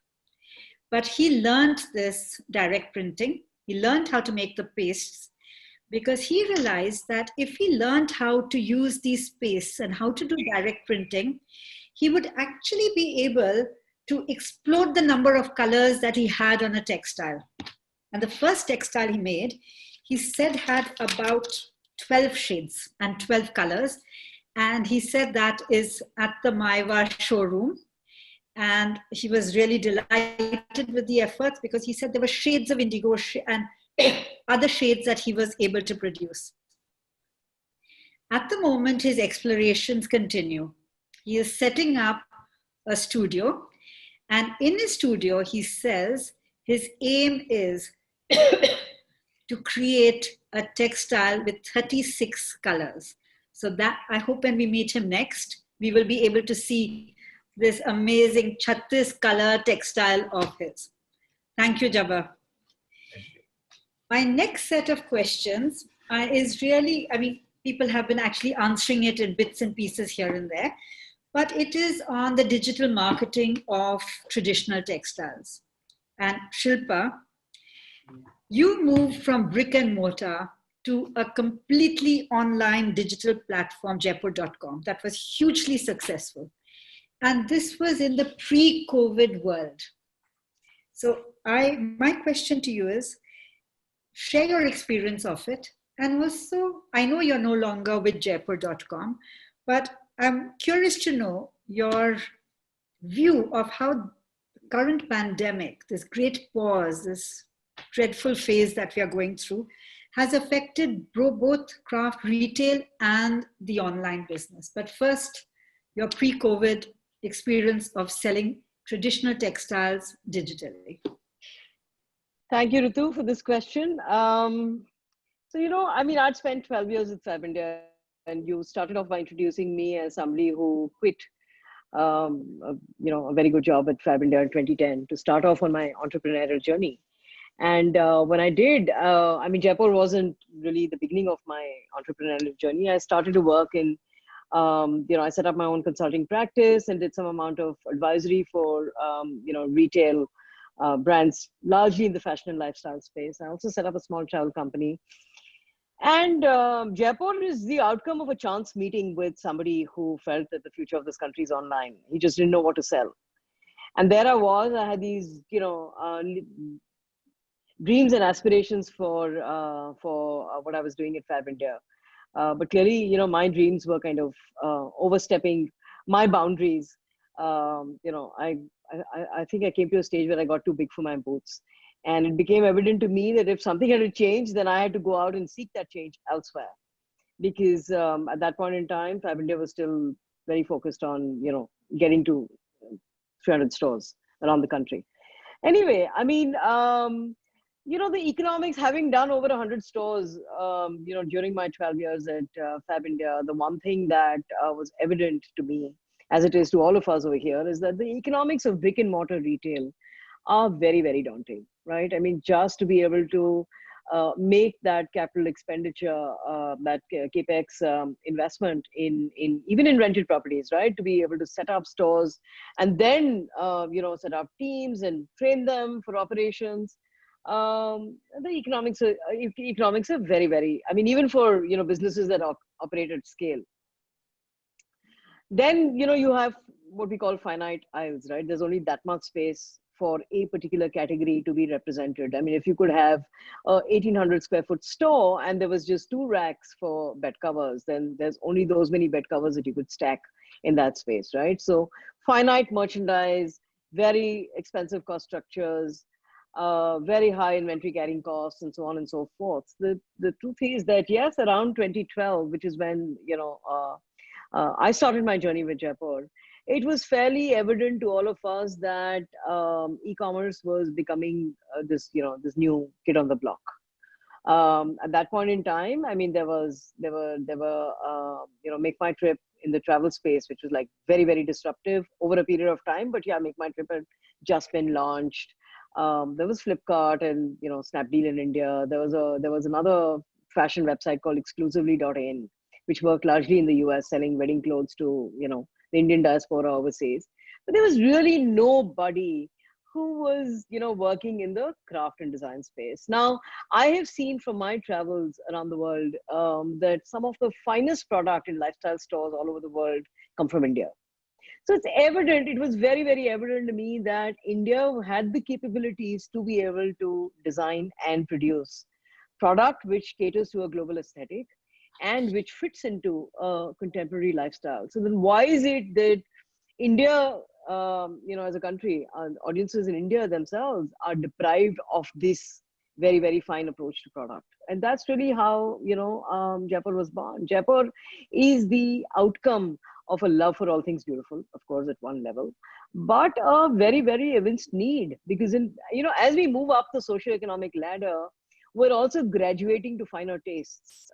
But he learned this direct printing. He learned how to make the pastes, because he realized that if he learned how to use these pastes and how to do direct printing, he would actually be able to explode the number of colors that he had on a textile. And the first textile he made, he said had about 12 shades and 12 colors. And he said that is at the Maiwa showroom. And he was really delighted with the efforts, because he said there were shades of indigo and other shades that he was able to produce. At the moment, his explorations continue. He is setting up a studio, and in his studio, he says his aim is to create a textile with 36 colors. So that, I hope when we meet him next, we will be able to see this amazing 36 color textile of his. Thank you, Jabbar. My next set of questions is really, I mean, people have been actually answering it in bits and pieces here and there. but it is on the digital marketing of traditional textiles. And Shilpa, you moved from brick and mortar to a completely online digital platform, Jaipur.com, that was hugely successful. And this was in the pre-COVID world. So my question to you is, share your experience of it. And also, I know you're no longer with Jaipur.com, but I'm curious to know your view of how the current pandemic, this great pause, this dreadful phase that we are going through, has affected both craft retail and the online business. But first, your pre-COVID experience of selling traditional textiles digitally. Thank you, Ritu, for this question. So, I'd spent 12 years at Fab India, and you started off by introducing me as somebody who quit, a very good job at Fab India in 2010 to start off on my entrepreneurial journey. And when I did, Jaipur wasn't really the beginning of my entrepreneurial journey. I started to work in, I set up my own consulting practice and did some amount of advisory for, retail brands, largely in the fashion and lifestyle space. I also set up a small travel company. And Jaipur is the outcome of a chance meeting with somebody who felt that the future of this country is online. He just didn't know what to sell. And there I was. I had these, dreams and aspirations for what I was doing at Fab India. But clearly, my dreams were kind of overstepping my boundaries. I think I came to a stage where I got too big for my boots. And it became evident to me that if something had to change, then I had to go out and seek that change elsewhere. Because at that point in time, Fab India was still very focused on, getting to 300 stores around the country. Anyway, the economics, having done over 100 stores, during my 12 years at Fab India, the one thing that was evident to me, as it is to all of us over here, is that the economics of brick and mortar retail are very, very daunting, right? Just to be able to make that capital expenditure, that capex investment in even in rented properties, right? To be able to set up stores and then set up teams and train them for operations. The economics are very, very. Even for businesses that operate at scale. Then you have what we call finite aisles, right? There's only that much space for a particular category to be represented. If you could have a 1,800 square foot store and there was just 2 racks for bed covers, then there's only those many bed covers that you could stack in that space, right? So finite merchandise, very expensive cost structures, very high inventory carrying costs, and so on and so forth. The truth is that yes, around 2012, which is when I started my journey with Jaipur, it was fairly evident to all of us that e-commerce was becoming this new kid on the block. At that point in time, there were Make My Trip in the travel space, which was like very, very disruptive over a period of time. But yeah, Make My Trip had just been launched. There was Flipkart and Snapdeal in India. There was another fashion website called exclusively.in, which worked largely in the US, selling wedding clothes to the Indian diaspora overseas. But there was really nobody who was working in the craft and design space. Now, I have seen from my travels around the world that some of the finest product in lifestyle stores all over the world come from India. So it's evident, it was very, very evident to me that India had the capabilities to be able to design and produce product which caters to a global aesthetic and which fits into a contemporary lifestyle. So then why is it that India, as a country, audiences in India themselves are deprived of this very, very fine approach to product? And that's really how, Jaipur was born. Jaipur is the outcome of a love for all things beautiful, of course, at one level, but a very, very evinced need, because as we move up the socioeconomic ladder, we're also graduating to finer tastes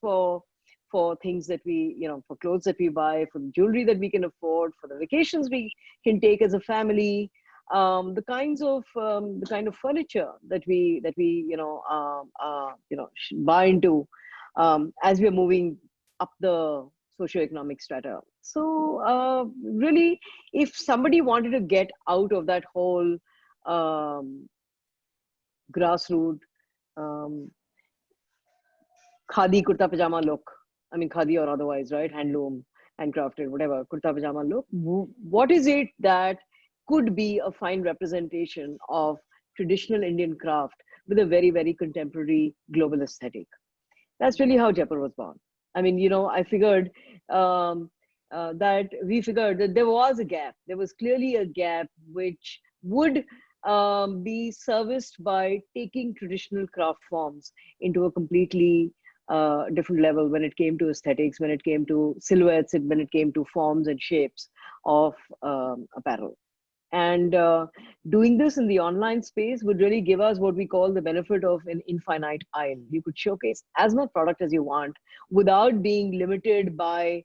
for things that we, for clothes that we buy, for jewelry that we can afford, for the vacations we can take as a family, the kind of furniture that we buy into as we're moving up the socioeconomic strata. So really, if somebody wanted to get out of that whole grassroots khadi kurta pajama look, I mean khadi or otherwise, right? Handloom, handcrafted, whatever, kurta pajama look. What is it that could be a fine representation of traditional Indian craft with a very, very contemporary global aesthetic? That's really how Jaipur was born. I mean, you know, I figured we figured that there was a gap. There was clearly a gap which would be serviced by taking traditional craft forms into a completely different level when it came to aesthetics, when it came to silhouettes, and when it came to forms and shapes of apparel. And doing this in the online space would really give us what we call the benefit of an infinite aisle. You could showcase as much product as you want without being limited by,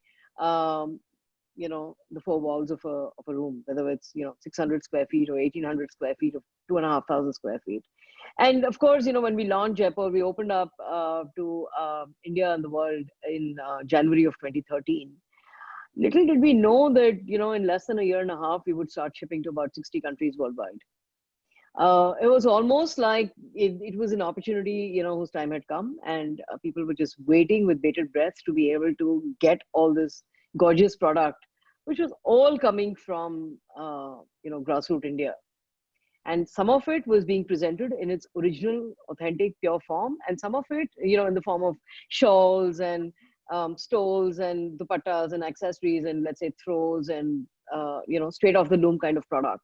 you know, the four walls of a room, whether it's, you know, 600 square feet or 1800 square feet or 2,500 square feet. And of course, you know, when we launched Jaipur, we opened up to India and the world in January of 2013. Little did we know that, you know, in less than a year and a half, we would start shipping to about 60 countries worldwide. It was almost like it was an opportunity, you know, whose time had come, and people were just waiting with bated breath to be able to get all this gorgeous product, which was all coming from, you know, grassroots India. And some of it was being presented in its original, authentic, pure form, and some of it, you know, in the form of shawls and stoles and dupattas and accessories and, let's say, throws and, you know, straight off the loom kind of product.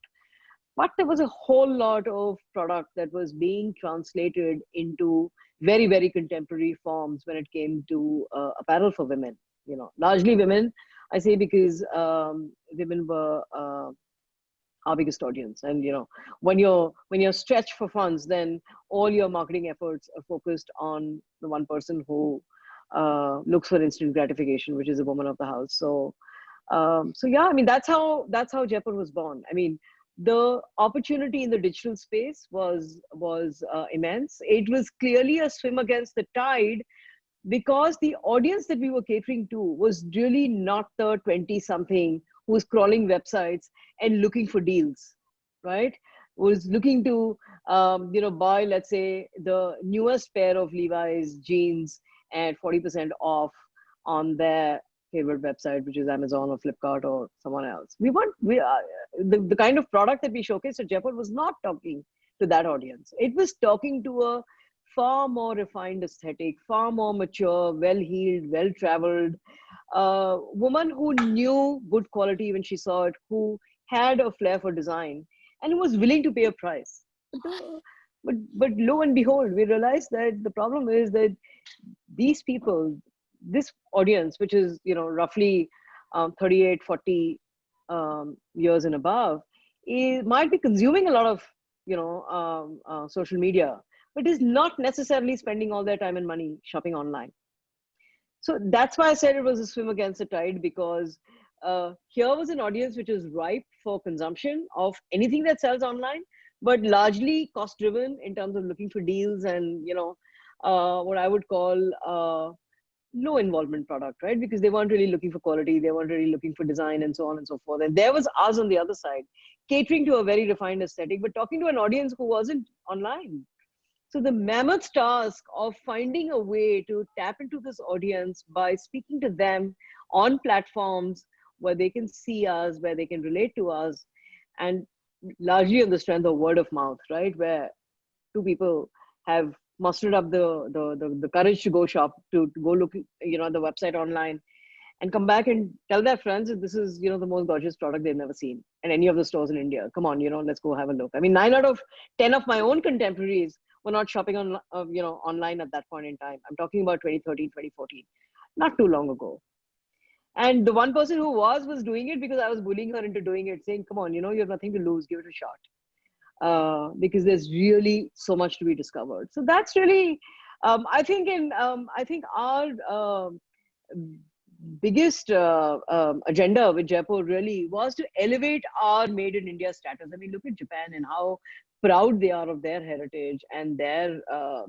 But there was a whole lot of product that was being translated into very, very contemporary forms when it came to apparel for women. You know, largely women, I say, because women were our biggest audience. And, you know, when you're stretched for funds, then all your marketing efforts are focused on the one person who looks for instant gratification, which is a woman of the house. So yeah, I mean, that's how Jaipur was born. I mean, the opportunity in the digital space was immense. It was clearly a swim against the tide, because the audience that we were catering to was really not the 20-something who was crawling websites and looking for deals, right? Was looking to, you know, buy, let's say, the newest pair of Levi's jeans at 40% off on their favorite website, which is Amazon or Flipkart or someone else. The kind of product that we showcased at Jaipur was not talking to that audience. It was talking to a far more refined aesthetic, far more mature, well-heeled, well-traveled woman who knew good quality when she saw it, who had a flair for design, and who was willing to pay a price. But lo and behold, we realized that the problem is that these people, this audience, which is, you know, roughly 38, 40 years and above, might be consuming a lot of, you know, social media, but is not necessarily spending all their time and money shopping online. So that's why I said it was a swim against the tide, because here was an audience which is ripe for consumption of anything that sells online, but largely cost driven in terms of looking for deals and, you know, what I would call low involvement product, right? Because they weren't really looking for quality, they weren't really looking for design, and so on and so forth. And there was us on the other side, catering to a very refined aesthetic, but talking to an audience who wasn't online. So the mammoth task of finding a way to tap into this audience by speaking to them on platforms where they can see us, where they can relate to us, and largely on the strength of word of mouth, right? Where two people have mustered up the courage to go shop, to go look, you know, the website online, and come back and tell their friends that this is, you know, the most gorgeous product they've never seen in any of the stores in India. Come on, you know, let's go have a look. I mean, 9 out of 10 of my own contemporaries were not shopping on, you know, online at that point in time. I'm talking about 2013, 2014, not too long ago. And the one person who was doing it because I was bullying her into doing it, saying, come on, you know, you have nothing to lose, give it a shot. Because there's really so much to be discovered. So that's really, I think our biggest agenda with Jaipur really was to elevate our made in India status. I mean, look at Japan and how proud they are of their heritage and their,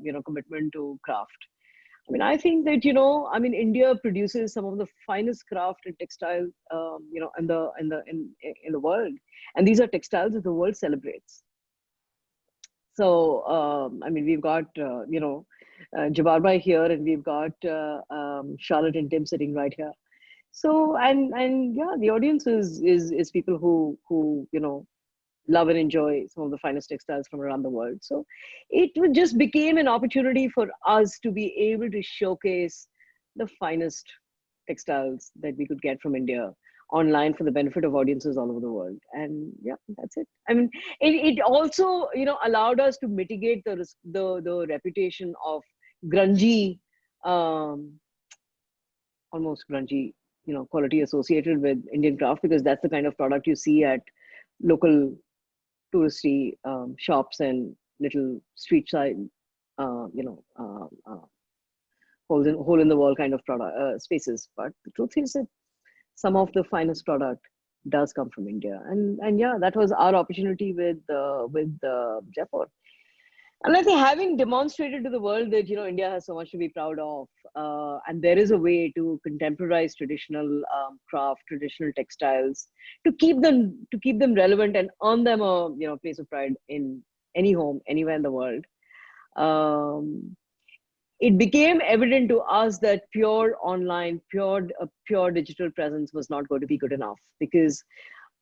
you know, commitment to craft. I mean, I think that, I mean, India produces some of the finest craft and textile, in the world, and these are textiles that the world celebrates. So, I mean, we've got, Jabbar here, and we've got Charlotte and Tim sitting right here. So, and yeah, the audience is people who love and enjoy some of the finest textiles from around the world. So it just became an opportunity for us to be able to showcase the finest textiles that we could get from India online for the benefit of audiences all over the world. And yeah, that's it. I mean, it also, allowed us to mitigate the reputation of grungy, almost grungy, quality associated with Indian craft, because that's the kind of product you see at local touristy shops and little street side, hole in the wall kind of product spaces. But the truth is that some of the finest product does come from India, and yeah, that was our opportunity with Jaipur. And I think having demonstrated to the world that India has so much to be proud of, and there is a way to contemporize traditional craft, traditional textiles, to keep them relevant and earn them a place of pride in any home, anywhere in the world. It became evident to us that pure online, pure digital presence was not going to be good enough, because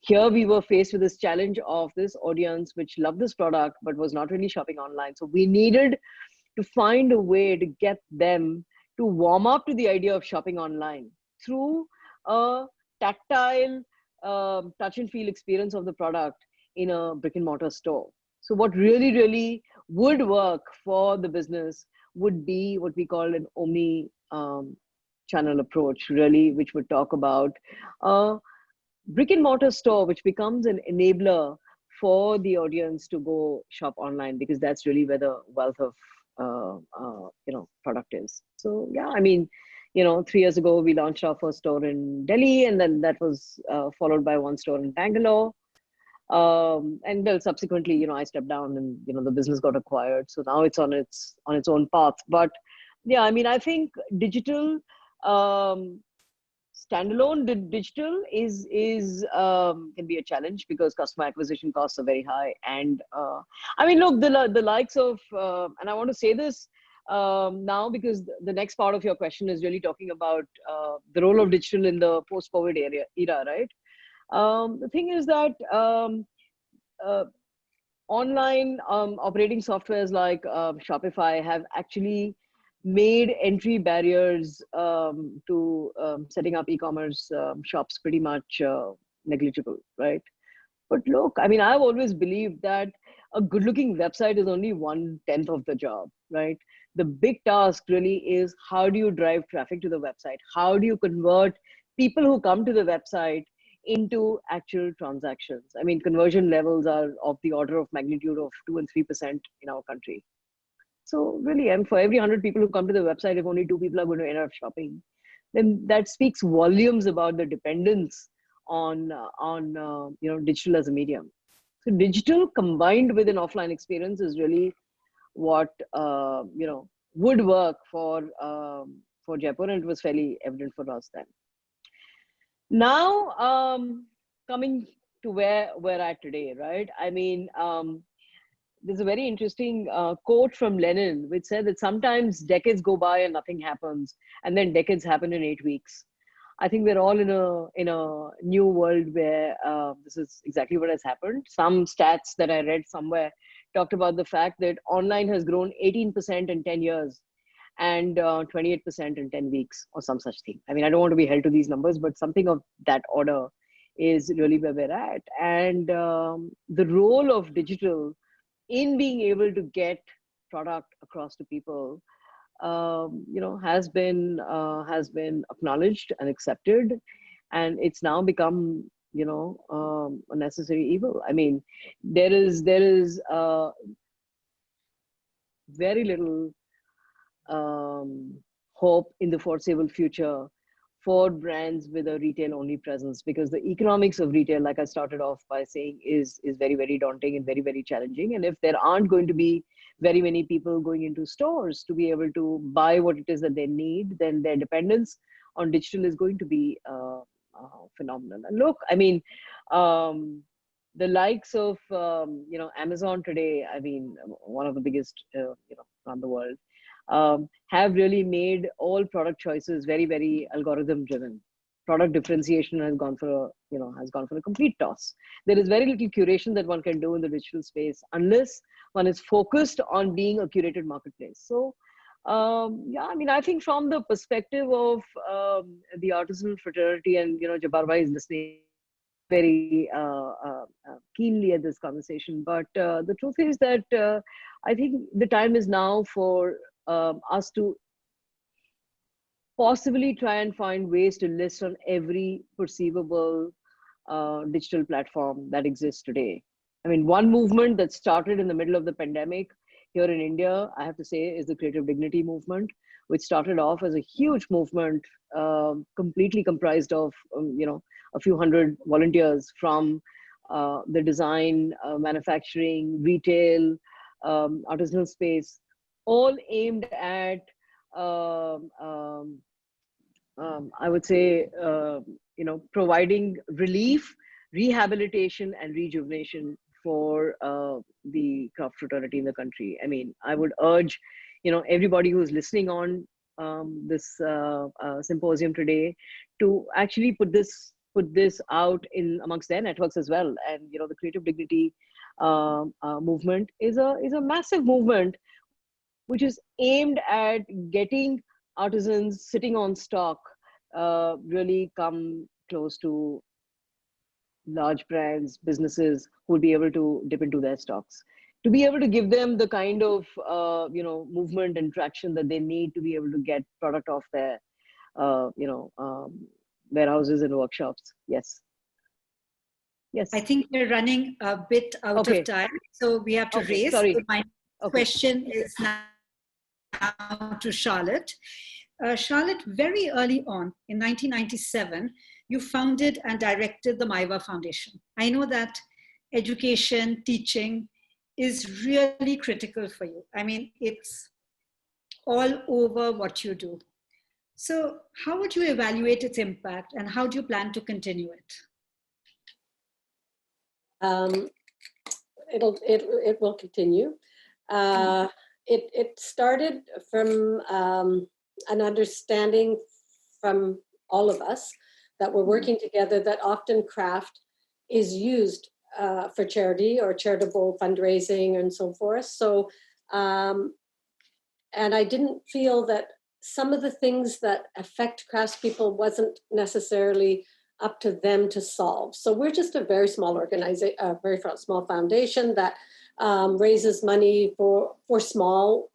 here we were faced with this challenge of this audience which loved this product but was not really shopping online. So we needed to find a way to get them to warm up to the idea of shopping online through a tactile touch and feel experience of the product in a brick and mortar store. So what really, really would work for the business would be what we call an omni channel approach, really, which would talk about brick and mortar store, which becomes an enabler for the audience to go shop online, because that's really where the wealth of product is. So yeah, I mean, 3 years ago we launched our first store in Delhi, and then that was followed by one store in Bangalore, and well, subsequently I stepped down, and the business got acquired, so now it's on its own path. But yeah, I mean, I think digital standalone digital is can be a challenge, because customer acquisition costs are very high. And I mean, look, the likes of and I want to say this now, because the next part of your question is really talking about the role of digital in the post-COVID era, right? The thing is that online operating softwares like Shopify have actually made entry barriers to setting up e-commerce shops pretty much negligible, right? But look, I mean, I've always believed that a good-looking website is only 1/10 of the job, right? The big task really is, how do you drive traffic to the website? How do you convert people who come to the website into actual transactions? I mean, conversion levels are of the order of magnitude of 2 and 3% in our country. So really, and for every 100 people who come to the website, if only 2 people are going to end up shopping, then that speaks volumes about the dependence on digital as a medium. So digital combined with an offline experience is really what would work for Jaipur, and it was fairly evident for us then. Now, coming to where we're at today, right? I mean, there's a very interesting quote from Lenin, which said that sometimes decades go by and nothing happens, and then decades happen in 8 weeks. I think we're all in a new world where this is exactly what has happened. Some stats that I read somewhere talked about the fact that online has grown 18% in 10 years and 28% in 10 weeks, or some such thing. I mean, I don't want to be held to these numbers, but something of that order is really where we're at. And the role of digital in being able to get product across to people, has been acknowledged and accepted, and it's now become, a necessary evil. I mean, there is very little hope in the foreseeable future for brands with a retail-only presence, because the economics of retail, like I started off by saying, is very, very daunting and very, very challenging. And if there aren't going to be very many people going into stores to be able to buy what it is that they need, then their dependence on digital is going to be phenomenal. And look, I mean, the likes of Amazon today, I mean, one of the biggest around the world, have really made all product choices very, very algorithm driven. Product differentiation has gone for a complete toss. There is very little curation that one can do in the digital space unless one is focused on being a curated marketplace. So I mean, I think from the perspective of the artisanal fraternity, and Jabbar Bhai is listening very keenly at this conversation, but the truth is that I think the time is now for us to possibly try and find ways to list on every perceivable digital platform that exists today. I mean, one movement that started in the middle of the pandemic here in India, I have to say, is the Creative Dignity movement, which started off as a huge movement, completely comprised of, a few hundred volunteers from the design, manufacturing, retail, artisanal space, all aimed at, I would say, providing relief, rehabilitation, and rejuvenation for the craft fraternity in the country. I mean, I would urge, everybody who is listening on this symposium today to actually put this out in amongst their networks as well. And the Creative Dignity movement is a massive movement which is aimed at getting artisans sitting on stock really come close to large brands, businesses who will be able to dip into their stocks, to be able to give them the kind of movement and traction that they need to be able to get product off their warehouses and workshops. Yes. I think we're running a bit out of time, so we have to race. Sorry. So my question is now to Charllotte. Charllotte, very early on in 1997, you founded and directed the Maiva Foundation. I know that education, teaching is really critical for you. I mean, it's all over what you do. So how would you evaluate its impact, and how do you plan to continue it? It will continue. It started from an understanding from all of us that we're working together, that often craft is used for charity or charitable fundraising and so forth. So, and I didn't feel that some of the things that affect craftspeople wasn't necessarily up to them to solve. So we're just a very small organization, a very small foundation that raises money for small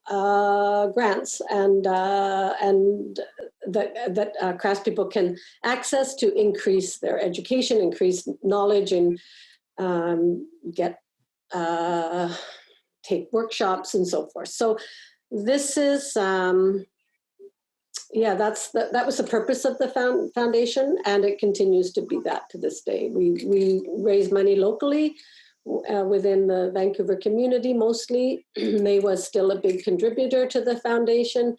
grants and that craftspeople can access to increase their education, increase knowledge, and take workshops and so forth. So this is that was the purpose of the foundation, and it continues to be that to this day. We raise money locally within the Vancouver community mostly. May was still a big contributor to the foundation,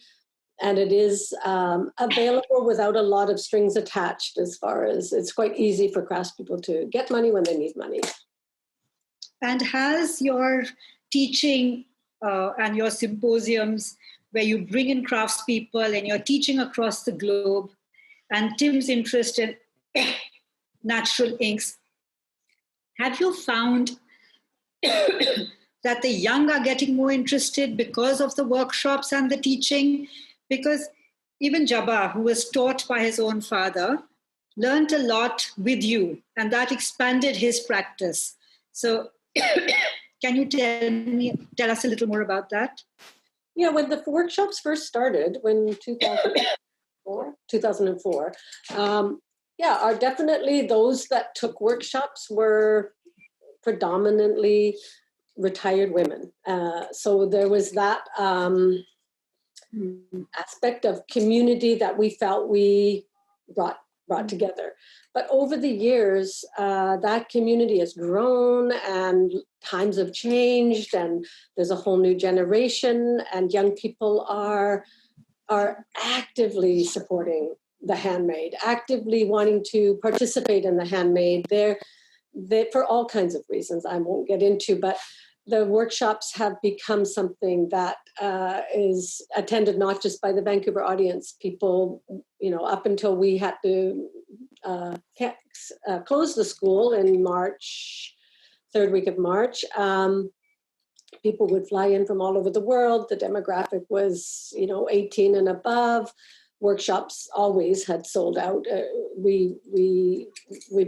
and it is available without a lot of strings attached, as far as it's quite easy for craftspeople to get money when they need money. And has your teaching and your symposiums, where you bring in craftspeople and you're teaching across the globe, and Tim's interest in natural inks, have you found that the young are getting more interested because of the workshops and the teaching? Because even Jabbar, who was taught by his own father, learned a lot with you, and that expanded his practice. So can you tell us a little more about that? Yeah, when the workshops first started, when 2004, are definitely those that took workshops were predominantly retired women. So there was that aspect of community that we felt we brought brought together. But over the years, that community has grown and times have changed and there's a whole new generation and young people are actively supporting the Handmade, actively wanting to participate in the Handmade. They're for all kinds of reasons I won't get into, but the workshops have become something that is attended not just by the Vancouver audience. People, up until we had to close the school in March, third week of March, people would fly in from all over the world. The demographic was, 18 and above. Workshops always had sold out. We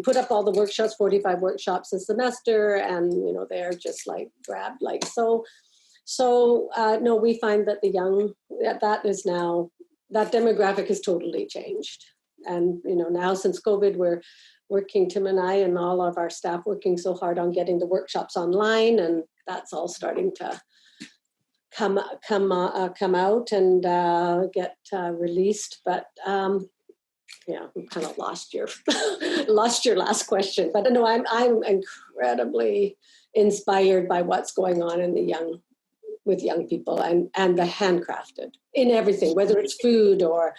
put up all the workshops, 45 workshops a semester, and they're just like grabbed like so. So no, we find that that demographic has totally changed. And now since COVID, we're working, Tim and I and all of our staff working so hard on getting the workshops online, and that's all starting to come out and get released. But we kind of lost your last question. But no, I'm incredibly inspired by what's going on with young people and the handcrafted in everything, whether it's food or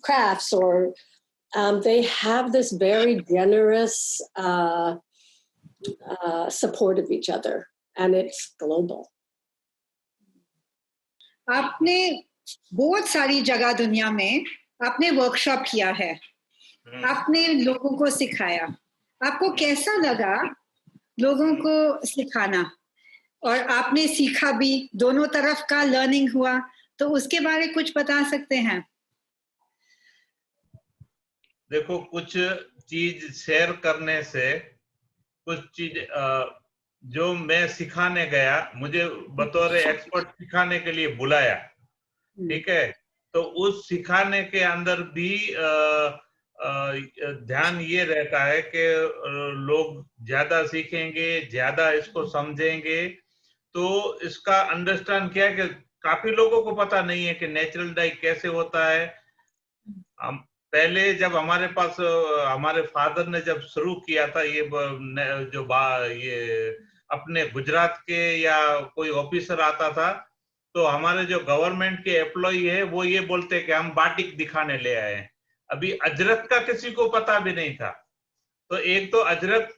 crafts or they have this very generous support of each other. And it's global. आपने बहुत सारी जगह दुनिया में आपने workshop किया है, आपने लोगों को सिखाया, आपको कैसा लगा लोगों को सिखाना? और आपने सीखा भी, दोनों तरफ का लर्निंग हुआ, तो उसके बारे में कुछ बता सकते हैं? देखो, कुछ चीज शेयर करने से कुछ चीज जो मैं सिखाने गया, मुझे बतौर एक्सपर्ट सिखाने के लिए बुलाया, ठीक है, तो उस सिखाने के अंदर भी ध्यान ये रहता है कि लोग ज्यादा सीखेंगे, ज्यादा इसको समझेंगे, तो इसका अंडरस्टैंड क्या है कि काफी लोगों को पता नहीं है कि नेचुरल डाई कैसे होता है। पहले जब हमारे पास हमारे फादर ने जब शुरू किया था ये अपने गुजरात के या कोई ऑफिसर आता था, तो हमारे जो गवर्नमेंट के एम्प्लॉई है वो ये बोलते कि हम बाटिक दिखाने ले आए हैं। अभी अजरक का किसी को पता भी नहीं था, तो एक तो अजरक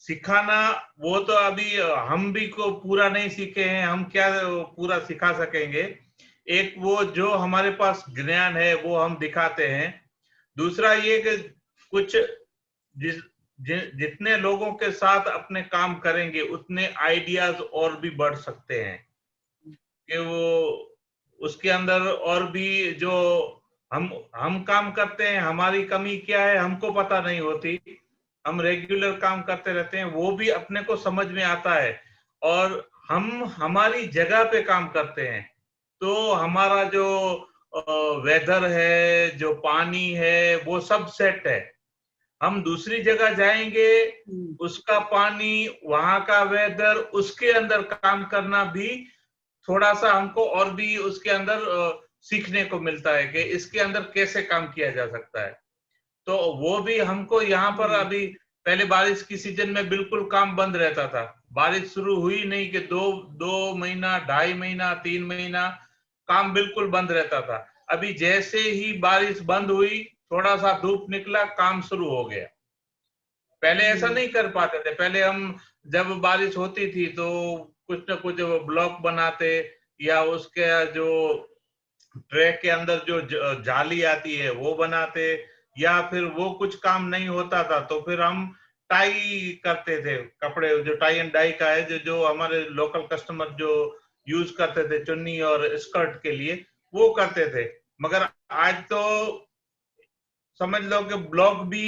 सिखाना वो तो अभी हम भी को पूरा नहीं सीखे हैं, हम क्या पूरा सिखा सकेंगे। एक वो जो हमारे पास ज्ञान है वो हम दिखाते हैं। दूसरा ये कि कुछ जितने लोगों के साथ अपने काम करेंगे उतने आइडियाज और भी बढ़ सकते हैं कि वो उसके अंदर और भी जो हम काम करते हैं, हमारी कमी क्या है हमको पता नहीं होती, हम रेगुलर काम करते रहते हैं, वो भी अपने को समझ में आता है। और हम हमारी जगह पे काम करते हैं तो हमारा जो वेदर है, जो पानी है, वो सब सेट है। हम दूसरी जगह जाएंगे, उसका पानी, वहां का वेदर, उसके अंदर काम करना भी थोड़ा सा हमको और भी उसके अंदर सीखने को मिलता है कि इसके अंदर कैसे काम किया जा सकता है। तो वो भी हमको यहाँ पर अभी पहले बारिश की सीजन में बिल्कुल काम बंद रहता था, बारिश शुरू हुई नहीं कि दो महीना, 2.5 महीना, 3 महीना काम बिल्कुल बंद रहता था। अभी जैसे ही बारिश बंद हुई, थोड़ा सा धूप निकला, काम शुरू हो गया। पहले ऐसा नहीं कर पाते थे। पहले हम जब बारिश होती थी तो कुछ न कुछ ब्लॉक बनाते या उसके जो ट्रैक के अंदर जो जाली आती है वो बनाते, या फिर वो कुछ काम नहीं होता था तो फिर हम टाई करते थे, कपड़े जो टाई एंड डाई का है, जो हमारे लोकल कस्टमर जो यूज करते थे चुन्नी और स्कर्ट के लिए, वो करते थे। मगर आज तो समझ लो कि ब्लॉक भी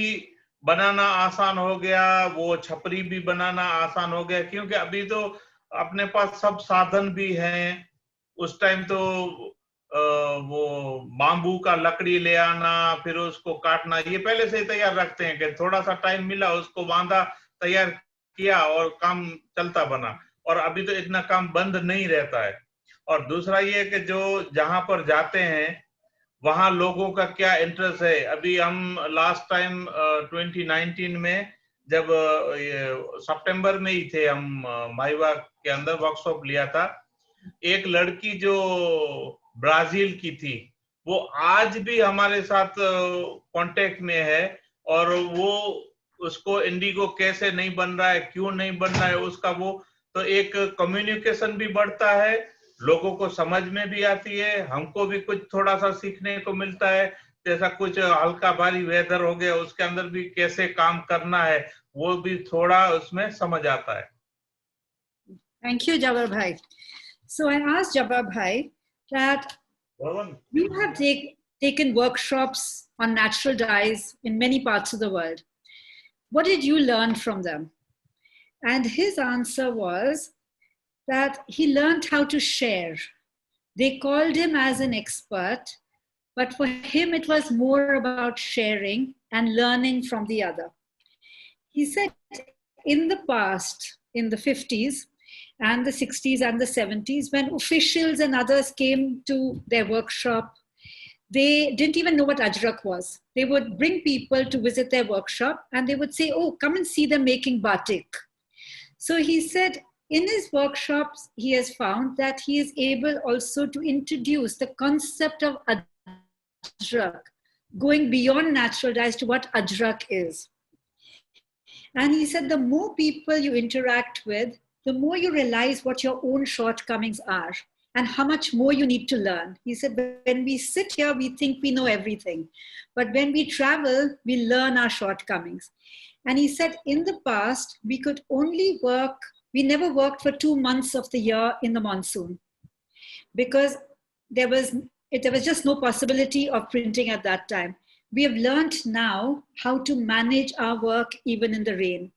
बनाना आसान हो गया, वो छपरी भी बनाना आसान हो गया, क्योंकि अभी तो अपने पास सब साधन भी हैं। उस टाइम तो वो बाम्बू का लकड़ी ले आना, फिर उसको काटना, ये पहले से ही तैयार रखते हैं कि थोड़ा सा टाइम मिला, उसको बांधा, तैयार किया और काम चलता बना। और अभी तो इतना काम बंद नहीं रहता है। और दूसरा ये कि जो जहां पर जाते हैं वहाँ लोगों का क्या इंटरेस्ट है। अभी हम लास्ट टाइम 2019 में जब सितंबर में ही थे, हम माइवा के अंदर वर्कशॉप लिया था। एक लड़की जो ब्राजील की थी, वो आज भी हमारे साथ कांटेक्ट में है, और वो उसको इंडिगो कैसे नहीं बन रहा है, क्यों नहीं बन रहा है उसका, वो तो एक कम्युनिकेशन भी बढ़ता है, लोगों को समझ में भी आती है, हमको भी कुछ थोड़ा सा सीखने को मिलता है। जैसा कुछ हल्का भारी वेदर हो गया, उसके अंदर भी कैसे काम करना है, वो भी थोड़ा उसमें समझ आता है। Thank you, Jabbar Bhai. So I asked Jabbar Bhai that you have taken workshops on natural dyes in many parts of the world. What did you learn from them? And his answer was that he learned how to share. They called him as an expert, but for him it was more about sharing and learning from the other. He said in the past, in the 50s and the 60s and the 70s, when officials and others came to their workshop, they didn't even know what ajrak was. They would bring people to visit their workshop and they would say, oh, come and see them making batik. So he said in his workshops, he has found that he is able also to introduce the concept of ajrak, going beyond natural dyes to what ajrak is. And he said the more people you interact with, the more you realize what your own shortcomings are and how much more you need to learn. He said, when we sit here, we think we know everything. But when we travel, we learn our shortcomings. And he said, in the past, we could only work, we never worked for 2 months of the year in the monsoon because there was just no possibility of printing at that time. We have learned now how to manage our work even in the rain.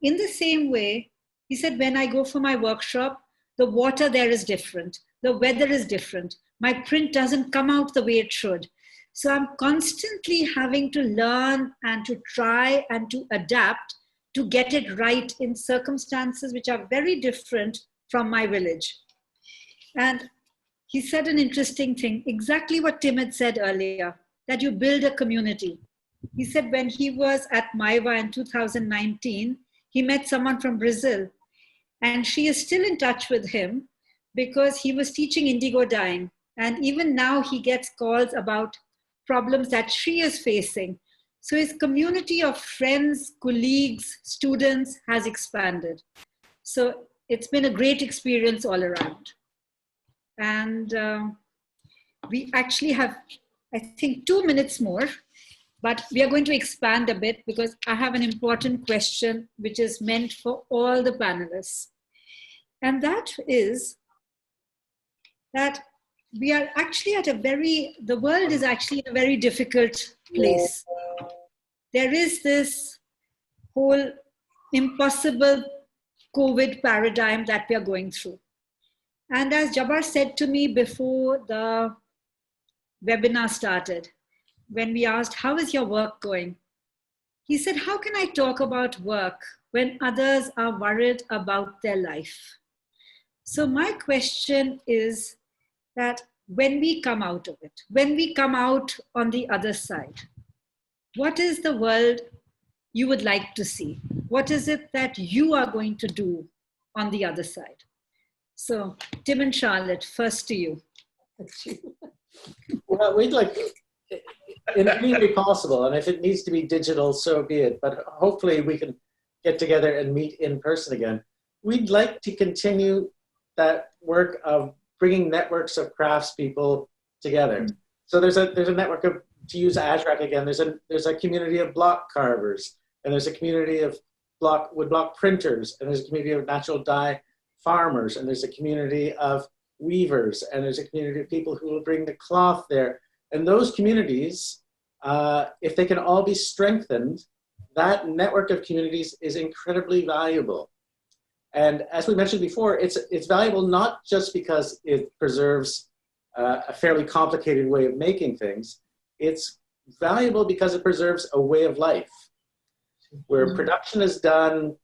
In the same way, he said, when I go for my workshop, the water there is different. The weather is different. My print doesn't come out the way it should. So I'm constantly having to learn and to try and to adapt to get it right in circumstances which are very different from my village. And he said an interesting thing, exactly what Tim had said earlier, that you build a community. He said when he was at Maiwa in 2019, he met someone from Brazil, and she is still in touch with him because he was teaching indigo dyeing. And even now he gets calls about problems that she is facing. So his community of friends, colleagues, students has expanded. So it's been a great experience all around. And we actually have, I think, 2 minutes more, but we are going to expand a bit because I have an important question which is meant for all the panelists. And that is that we are actually at the world is actually in a very difficult place. There is this whole impossible COVID paradigm that we are going through. And as Jabbar said to me before the webinar started, when we asked, how is your work going? He said, how can I talk about work when others are worried about their life? So my question is that when we come out of it, when we come out on the other side, what is the world you would like to see? What is it that you are going to do on the other side? So Tim and Charlotte, first to you. Well, we'd like, in any way possible, and if it needs to be digital, so be it, but hopefully we can get together and meet in person again. We'd like to continue that work of bringing networks of craftspeople together. So there's a network of, to use Ajrak again, there's a community of block carvers, and there's a community of wood block printers, and there's a community of natural dye farmers, and there's a community of weavers, and there's a community of people who will bring the cloth there. And those communities, if they can all be strengthened, that network of communities is incredibly valuable. And as we mentioned before, it's valuable not just because it preserves a fairly complicated way of making things. It's valuable because it preserves a way of life where production is done,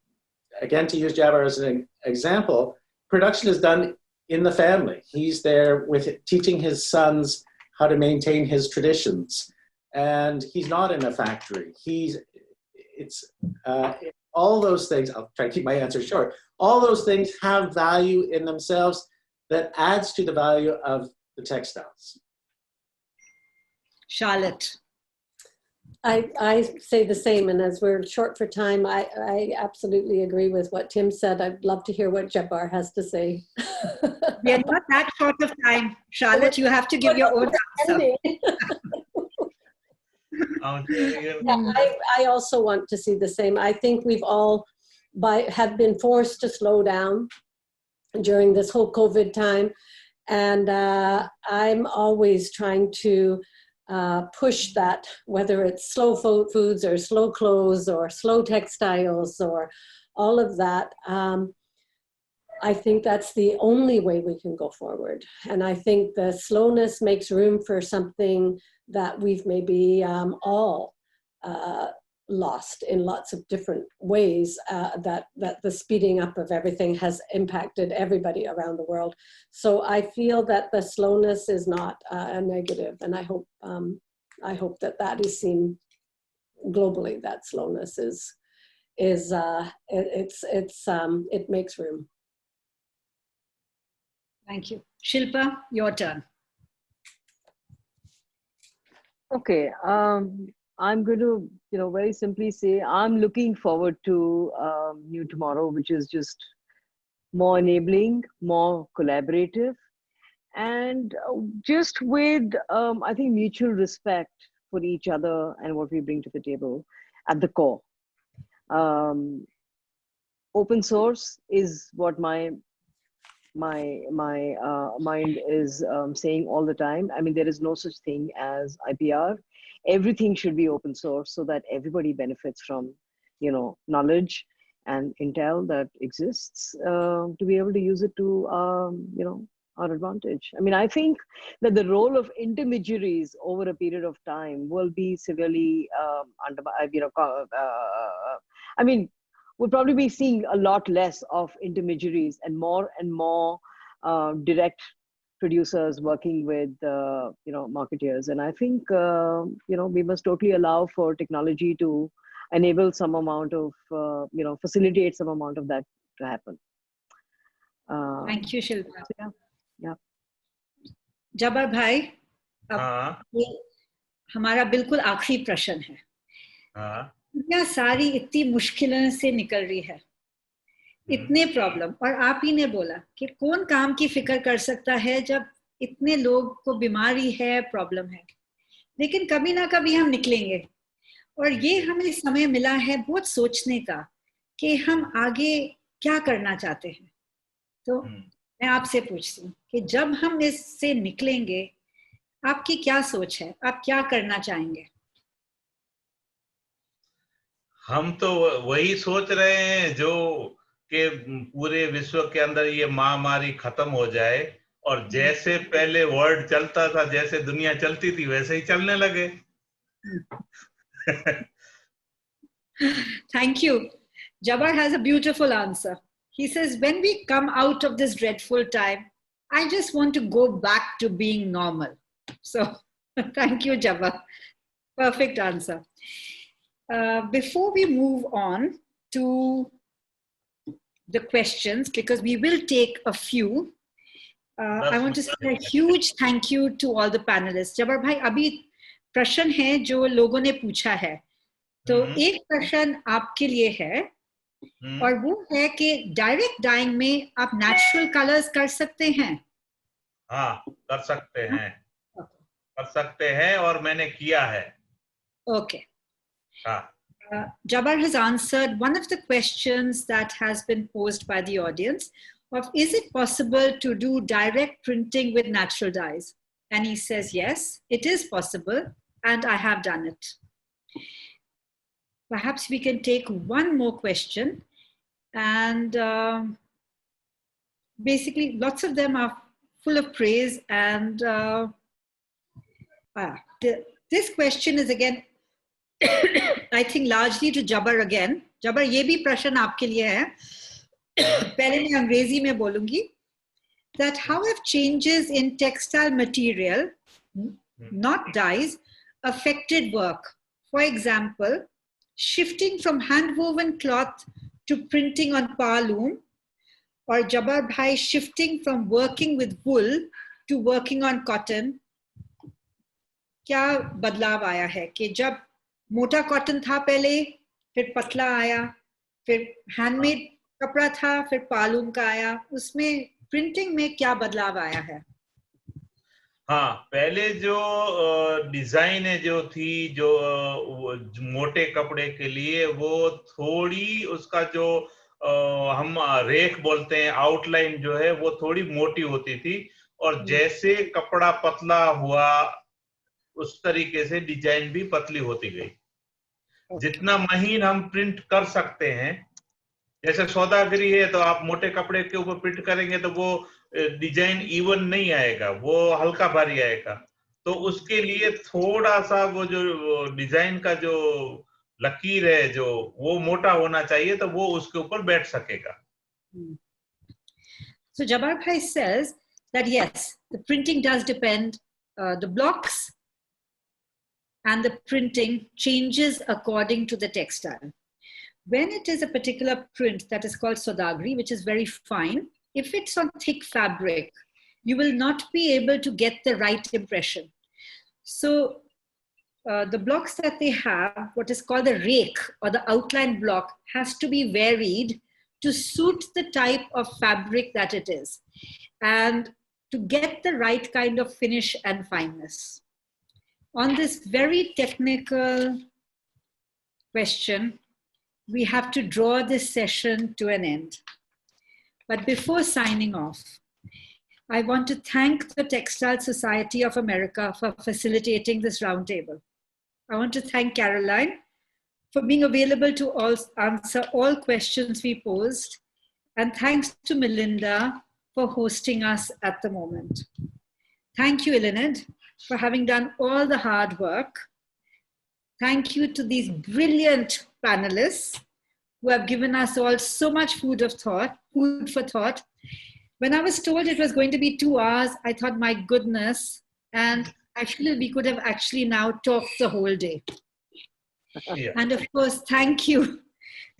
again, to use Jabbar as an example, production is done in the family. He's there with teaching his sons how to maintain his traditions. And he's not in a factory. All those things, I'll try to keep my answer short, all those things have value in themselves that adds to the value of the textiles. Charlotte. I say the same, and as we're short for time, I absolutely agree with what Tim said. I'd love to hear what Jabbar has to say. We are not that short of time. Charlotte, you have to give your own answer. I also want to see the same. I think we've all have been forced to slow down during this whole COVID time. And I'm always trying to push that, whether it's slow foods or slow clothes or slow textiles or all of that. I think that's the only way we can go forward. And I think the slowness makes room for something that we've maybe all lost in lots of different ways, that the speeding up of everything has impacted everybody around the world. So I feel that the slowness is not a negative, and I hope that is seen globally. That slowness it makes room. Thank you. Shilpa, your turn. Okay, I'm going to, very simply say I'm looking forward to New Tomorrow, which is just more enabling, more collaborative, and just with, I think, mutual respect for each other and what we bring to the table at the core. Open source is what my mind is saying all the time. I mean, there is no such thing as IPR. Everything should be open source so that everybody benefits from, knowledge and intel that exists to be able to use it to, our advantage. I mean, I think that the role of intermediaries over a period of time will be severely we'll probably be seeing a lot less of intermediaries and more direct producers working with marketeers. And I think we must totally allow for technology to enable some amount of facilitate some amount of that to happen. Thank you, Shilpa. Yeah. Jabbar भाई, अब ये हमारा बिल्कुल आखिरी प्रश्न है। दुनिया सारी इतनी मुश्किलों से निकल रही है, इतने प्रॉब्लम, और आप ही ने बोला कि कौन काम की फिक्र कर सकता है जब इतने लोग को बीमारी है, प्रॉब्लम है, लेकिन कभी ना कभी हम निकलेंगे। और ये हमें समय मिला है बहुत सोचने का कि हम आगे क्या करना चाहते हैं। तो मैं आपसे पूछती हूँ कि जब हम इससे निकलेंगे, आपकी क्या सोच है, आप क्या करना चाहेंगे? हम तो वही सोच रहे हैं जो कि पूरे विश्व के अंदर ये महामारी खत्म हो जाए और जैसे पहले वर्ल्ड चलता था, जैसे दुनिया चलती थी, वैसे ही चलने लगे। Thank you. Jabbar has a beautiful answer. He says, when we come out of this dreadful time, I just want to go back to being normal. So thank you, Jabbar. Perfect answer. Before we move on to the questions, because we will take a few, I want to say a huge thank you to all the panelists. Jabbar bhai, abhi प्रश्न है जो लोगों ने पूछा है, तो एक प्रश्न आपके लिए है, और वो है कि डायरेक्ट डाइंग में आप नेचुरल कलर्स कर सकते हैं? हाँ, कर सकते हैं और मैंने किया है। Okay. Jabbar has answered one of the questions that has been posed by the audience of, is it possible to do direct printing with natural dyes? And he says, yes, it is possible, and I have done it. Perhaps we can take one more question, and basically lots of them are full of praise, and this question is again I think largely to Jabbar again. Jabbar, ये भी प्रश्न आपके लिए है। पहले मैं अंग्रेजी में बोलूंगी। That how have changes in textile material not dyes, affected work. For example, shifting from hand-woven cloth to printing on power loom, or Jabbar Bhai shifting from working with wool to working on cotton. क्या बदलाव आया है कि जब मोटा cotton था पहले, फिर पतला आया, फिर हैंडमेड कपड़ा था, फिर पालूम का आया, उसमें प्रिंटिंग में क्या बदलाव आया है? हाँ, पहले जो डिजाइन जो थी जो मोटे कपड़े के लिए, वो थोड़ी उसका जो हम रेख बोलते हैं, आउटलाइन जो है वो थोड़ी मोटी होती थी, और जैसे कपड़ा पतला हुआ उस तरीके से डिजाइन भी पतली होती गई। जितना महीन हम प्रिंट कर सकते हैं, जैसे सौदागरी है तो आप मोटे कपड़े के ऊपर प्रिंट करेंगे तो वो डिजाइन इवन नहीं आएगा, वो हल्का भारी आएगा। तो उसके लिए थोड़ा सा वो जो डिजाइन का जो लकीर है जो वो मोटा होना चाहिए, तो वो उसके ऊपर बैठ सकेगा। So Jabbar Bhai says that yes, the printing does depend, the blocks and the printing changes according to the textile. When it is a particular print that is called Sodagri, which is very fine, if it's on thick fabric, you will not be able to get the right impression. So the blocks that they have, what is called the rake or the outline block, has to be varied to suit the type of fabric that it is and to get the right kind of finish and fineness. On this very technical question, we have to draw this session to an end. But before signing off, I want to thank the Textile Society of America for facilitating this roundtable. I want to thank Caroline for being available to answer all questions we posed. And thanks to Melinda for hosting us at the moment. Thank you, Elinid, for having done all the hard work. Thank you to these brilliant panelists who have given us all so much food for thought. When I was told it was going to be 2 hours, I thought, my goodness, and actually we could have actually now talked the whole day. Yeah. And of course, thank you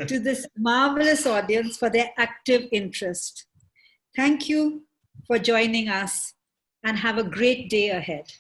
to this marvelous audience for their active interest. Thank you for joining us, and have a great day ahead.